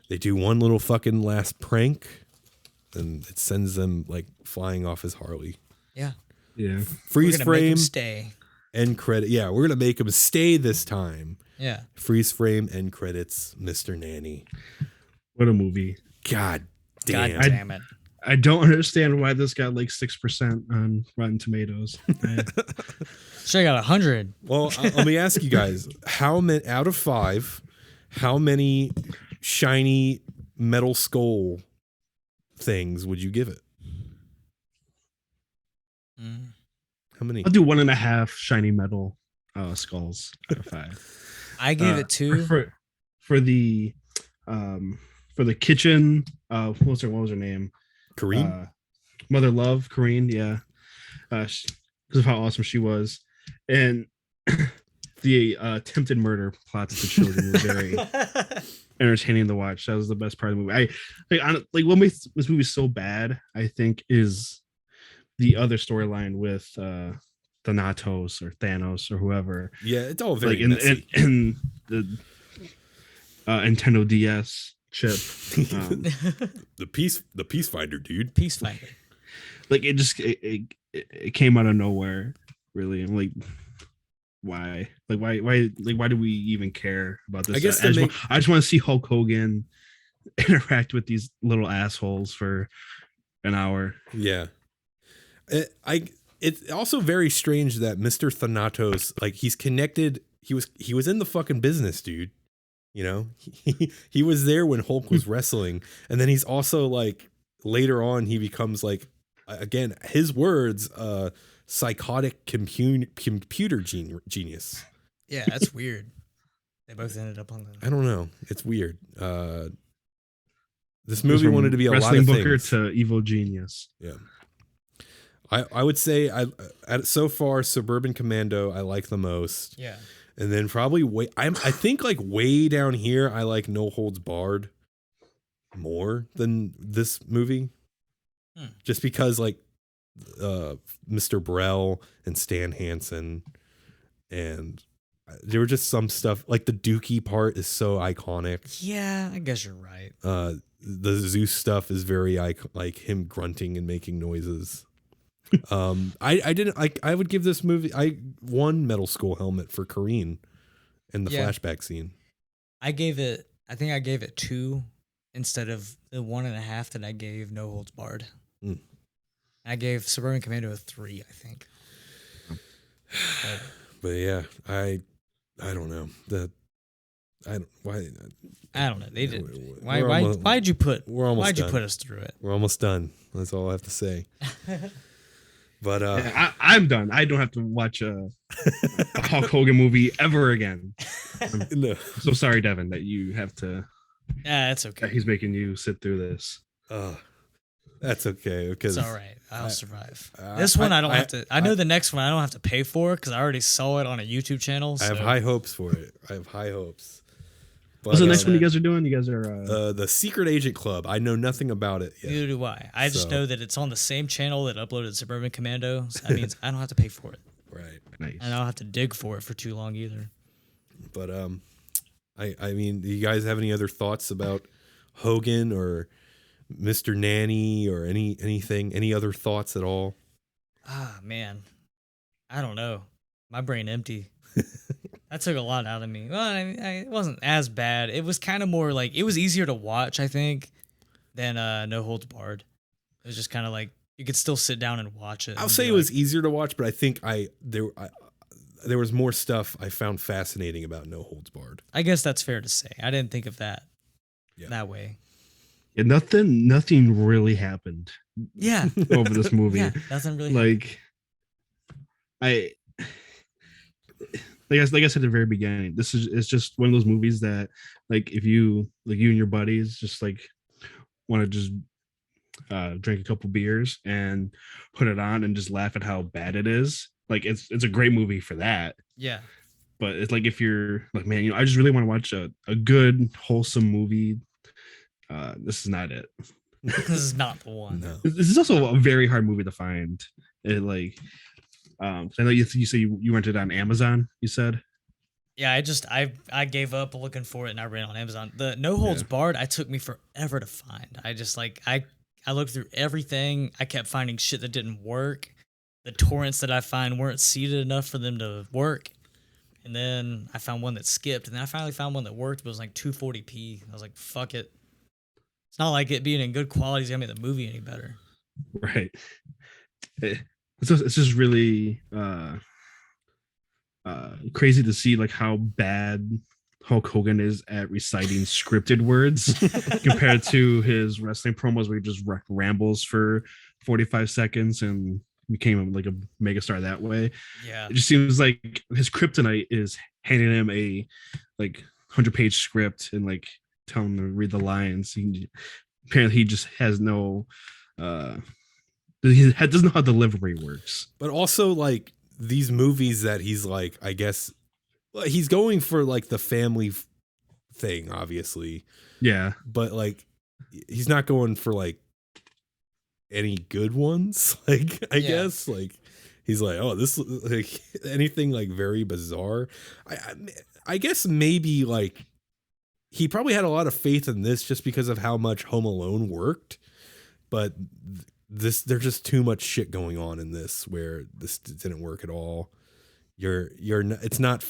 do one little fucking last prank, and it sends them like flying off his Harley. Yeah. Yeah. Freeze frame. Make him stay. End credit. Yeah, we're gonna make him stay this time. Yeah. Freeze frame. End credits. Mr. Nanny. What a movie. God damn it. I don't understand why this got like 6% on Rotten Tomatoes. Sure, I got 100. Well, let me ask you guys: how many out of 5? How many shiny metal skull things would you give it? How many? I'll do 1.5 shiny metal skulls out of 5. I gave it 2 for the kitchen. What was her name? Kareen. Mother Love, Kareen. Yeah, because of how awesome she was, and the attempted murder plots of the children were very entertaining to watch. That was the best part of the movie. What makes this movie so bad, I think, is the other storyline with Thanatos or Thanos or whoever. Yeah, it's all very like messy. in the Nintendo DS chip. The Peace Finder, dude. Peace Finder. Like it came out of nowhere, really. I'm like, why? Why do we even care about this? I guess I just want to see Hulk Hogan interact with these little assholes for an hour. Yeah. It's also very strange that Mr. Thanatos, like, he's connected. He was in the fucking business, dude. He was there when Hulk was wrestling, and then he's also like later on he becomes like, again, his words, psychotic computer genius. Yeah, that's weird. They both ended up on the. I don't know. It's weird. This movie wanted to be a lot of wrestling booker things. to evil genius. Yeah. I would say so far Suburban Commando I like the most. Yeah. And then probably I think like way down here I like No Holds Barred more than this movie. Just because like Mr. Brell and Stan Hansen, and there were just some stuff like the Dookie part is so iconic. Yeah, I guess you're right. The Zeus stuff is very like him grunting and making noises. I would give this movie one metal skull helmet for Kareen and the flashback scene. I think I gave it 2 instead of the 1.5 that I gave No Holds Barred. Mm. I gave Suburban Commando a 3, I think. But yeah, I don't know why. I don't know. They did. We're almost- Why'd you put? We're almost Why'd you done. put us through it? We're almost done. That's all I have to say. But I'm done. I don't have to watch a Hulk Hogan movie ever again. no. So sorry, Devin, that you have to. Yeah, that's That okay. he's making you sit through this. That's okay because It's all right. I'll survive. I- This one I don't I- have to. I know the next one I don't have to pay for because I already saw it on a YouTube channel. I have so- high hopes for it. I have high hopes. But, What's the next one you guys are doing? You guys are. the Secret Agent Club. I know nothing about it yet. Neither do I. I just So- know that it's on the same channel that uploaded Suburban Commando. So that means I don't have to pay for it, Right. Nice. and I don't have to dig for it for too long either. But I mean, do you guys have any other thoughts about Hogan or Mr. Nanny or anything? Any other thoughts at all? Ah, man, I don't know. My brain empty. That took a lot out of me. Well, it wasn't as bad. It was kind of more like it was easier to watch, I think, than No Holds Barred. It was just kind of like you could still sit down and watch it. I'll and say be it was like, easier to watch, but I think there was more stuff I found fascinating about No Holds Barred. I guess that's fair to say. I didn't think of that Yeah. that way. Yeah, nothing really happened Yeah. over this movie. Yeah, nothing really. Like, like I said at the very beginning, it's just one of those movies that, like, if you and your buddies just like want to just drink a couple beers and put it on and just laugh at how bad it is, like it's a great movie for that. Yeah. But it's like if you're like, man, I just really want to watch a good wholesome movie. This is not it. This is not the one. No. This is also a very hard movie to find. It like, I know you say you rented it on Amazon. You said. Yeah, I gave up looking for it and I ran on Amazon. The No Holds Barred, I took me forever to find. I just like I looked through everything. I kept finding shit that didn't work. The torrents that I find weren't seeded enough for them to work. And then I found one that skipped, and then I finally found one that worked, but it was like 240p. I was like, fuck it. It's not like it being in good quality is gonna make the movie any better. Right. It's just really crazy to see like how bad Hulk Hogan is at reciting scripted words compared to his wrestling promos where he just rambles for 45 seconds and became like a megastar that way. Yeah. It just seems like his kryptonite is handing him a like 100-page script and like telling him to read the lines. Apparently he just has no he doesn't know how delivery works. But also like these movies that he's like, I guess he's going for like the family thing, obviously. Yeah. But like he's not going for like any good ones. Like I guess like he's like, oh, this like anything like very bizarre. I guess maybe like he probably had a lot of faith in this just because of how much Home Alone worked. But there's just too much shit going on in this where this didn't work at all. It's not,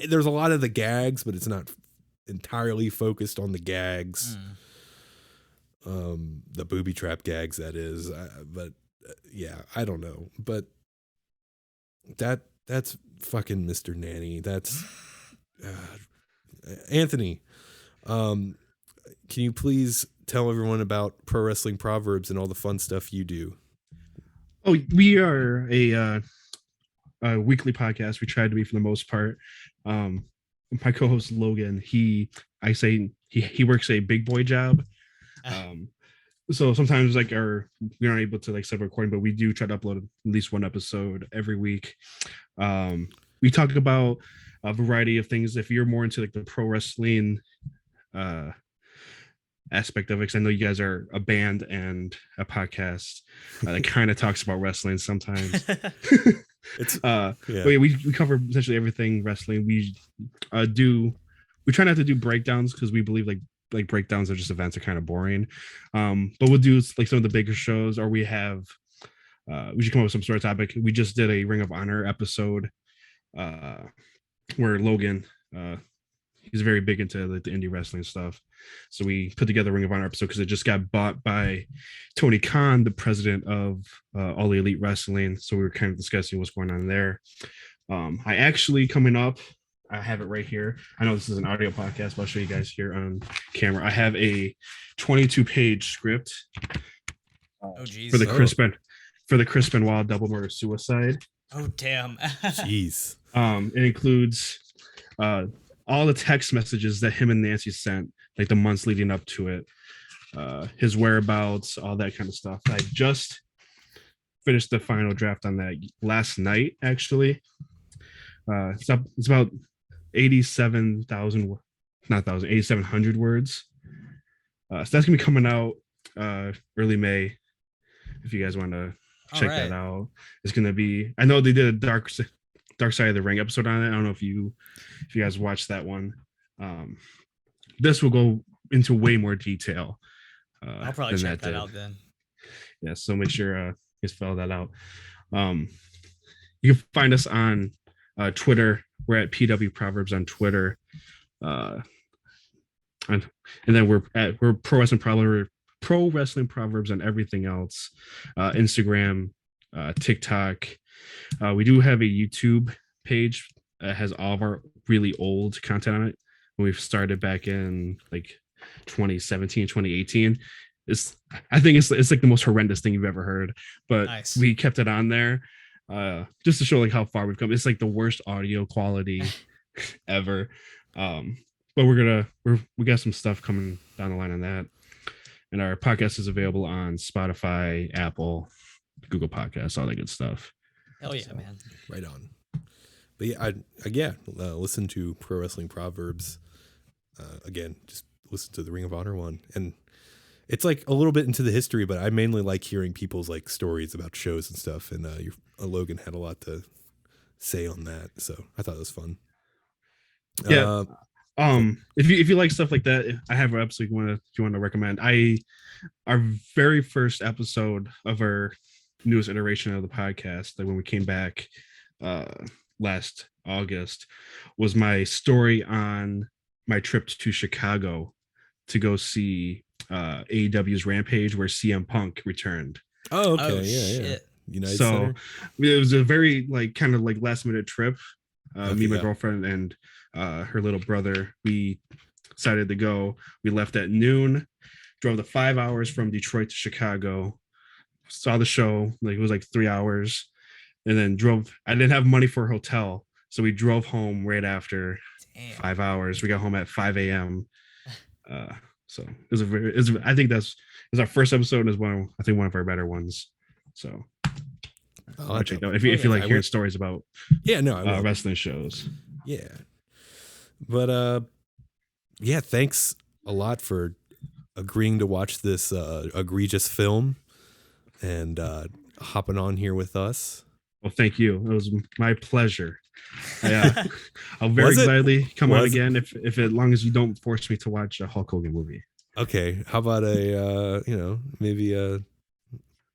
there's a lot of the gags, but it's not entirely focused on the gags. The booby trap gags, that is. But yeah, I don't know. But that's fucking Mr. Nanny. That's Anthony. Can you please tell everyone about Pro Wrestling Proverbs and all the fun stuff you do? Oh, we are a weekly podcast. We try to be for the most part. My co-host Logan, he works a big boy job. So sometimes like we're not able to like set a recording, but we do try to upload at least one episode every week. We talk about a variety of things. If you're more into like the pro wrestling aspect of it, because I know you guys are a band and a podcast that kind of talks about wrestling sometimes. It's But yeah, we cover essentially everything wrestling. We try not to do breakdowns because we believe like breakdowns of just events are kind of boring. But we'll do like some of the bigger shows, or we should come up with some sort of topic. We just did a Ring of Honor episode where Logan he's very big into like the indie wrestling stuff. So we put together a Ring of Honor episode because it just got bought by Tony Khan, the president of All Elite Wrestling. So we were kind of discussing what's going on there. I actually coming up, I have it right here. I know this is an audio podcast, but I'll show you guys here on camera. I have a 22-page script for the Chris Benoit double murder suicide. Oh damn! Jeez. It includes all the text messages that him and Nancy sent, like the months leading up to it, his whereabouts, all that kind of stuff. I just finished the final draft on that last night. Actually, it's about 8,700 words. So that's gonna be coming out early May. If you guys want to check that out, it's gonna be. I know they did a Dark Side of the Ring episode on it. I don't know if you guys watched that one. This will go into way more detail. I'll probably check that out then. Yeah, so make sure you guys fill that out. You can find us on Twitter. We're at PW Proverbs on Twitter, and then we're Pro Wrestling Proverbs and everything else. Instagram, TikTok. We do have a YouTube page that has all of our really old content on it. When we started back in like 2017, 2018. I think it's like the most horrendous thing you've ever heard, but nice. We kept it on there just to show like how far we've come. It's like the worst audio quality ever. But we got some stuff coming down the line on that. And our podcast is available on Spotify, Apple, Google Podcasts, all that good stuff. Hell yeah, man. Right on. But yeah, listen to Pro Wrestling Proverbs. Again, just listen to the Ring of Honor one. And it's like a little bit into the history, but I mainly like hearing people's like stories about shows and stuff. And Logan had a lot to say on that. So I thought it was fun. Yeah. If you like stuff like that, I have an episode if you want to recommend. Our very first episode of our newest iteration of the podcast, like when we came back last August, was my story on my trip to Chicago to go see AEW's Rampage, where CM Punk returned. Oh, okay. Oh, yeah. shit. United So Center. it was a very kind of last minute trip. Me, my girlfriend, and her little brother, we decided to go. We left at noon, drove the 5 hours from Detroit to Chicago, saw the show. Like it was like 3 hours, and then drove. I didn't have money for a hotel, so we drove home right after. Damn. 5 hours. We got home at 5 a.m. So I think that's our first episode. Is one of our better ones. So check out if you like hearing stories about wrestling shows. Yeah. But yeah, thanks a lot for agreeing to watch this egregious film and hopping on here with us. Well, thank you. It was my pleasure. I'll very gladly come on again if as long as you don't force me to watch a Hulk Hogan movie. Okay, how about maybe a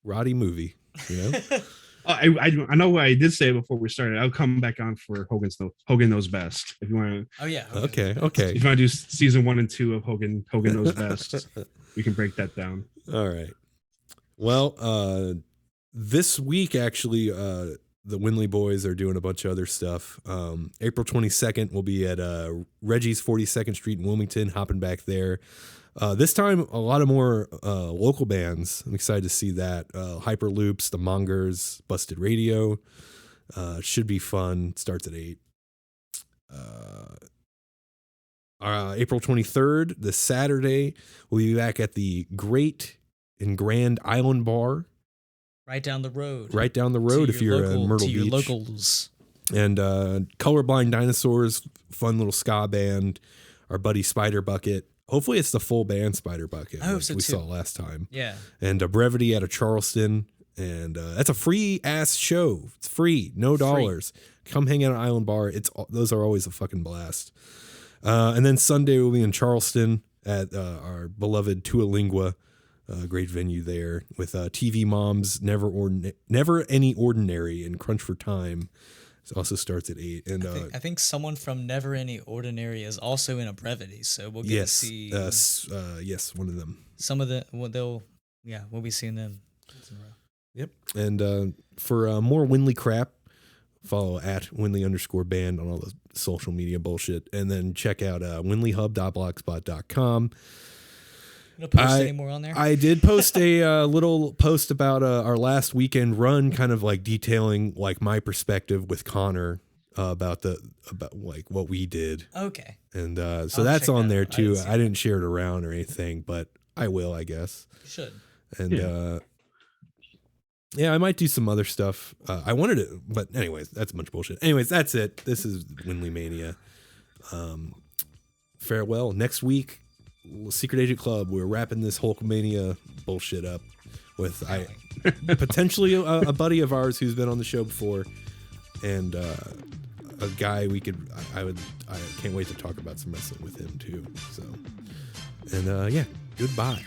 Roddy movie? I know I did say before we started. I'll come back on for Hogan Knows Best if you want to. Oh yeah. Okay. If you want to do season 1 and 2 of Hogan Knows Best, we can break that down. All right. Well, this week actually, the Windley boys are doing a bunch of other stuff. April 22nd, we'll be at Reggie's 42nd Street in Wilmington, hopping back there. This time, a lot of more local bands. I'm excited to see that. Hyperloops, The Mongers, Busted Radio. Should be fun. Starts at 8. April 23rd, this Saturday, we'll be back at the Great and Grand Island Bar. Right down the road if you're in Myrtle Beach. Your locals. And Colorblind Dinosaurs, fun little ska band. Our buddy Spider Bucket. Hopefully it's the full band Spider Bucket. I hope so we too. saw last time. Yeah. And Brevity out of Charleston. And that's a free ass show. It's free. No dollars. Come hang out at Island Bar. Those are always a fucking blast. And then Sunday we'll be in Charleston at our beloved Tua Lingua. Great venue there with TV Moms, Never Any Ordinary, and Crunch for Time. It also starts at 8. And I think someone from Never Any Ordinary is also in a brevity, so we'll get to see yes, one of them. some of the we'll be seeing them. Yep. And for more Windley crap, follow at Windley_band on all the social media bullshit, and then check out windleyhub.blogspot.com. You don't post any more on there? I did post a little post about our last weekend run, kind of like detailing like my perspective with Connor about like what we did. Okay. And so I'll that's check on that there out. too. I didn't share it around or anything, but I will, I guess. You should. And yeah, I might do some other stuff. I wanted to, but anyways, that's a bunch of bullshit. Anyways, that's it. This is WindleyMania. Farewell. Next week, Secret Agent Club. We're wrapping this Hulkmania bullshit up with potentially a buddy of ours who's been on the show before, and a guy I can't wait to talk about some wrestling with him too. So, and yeah, goodbye.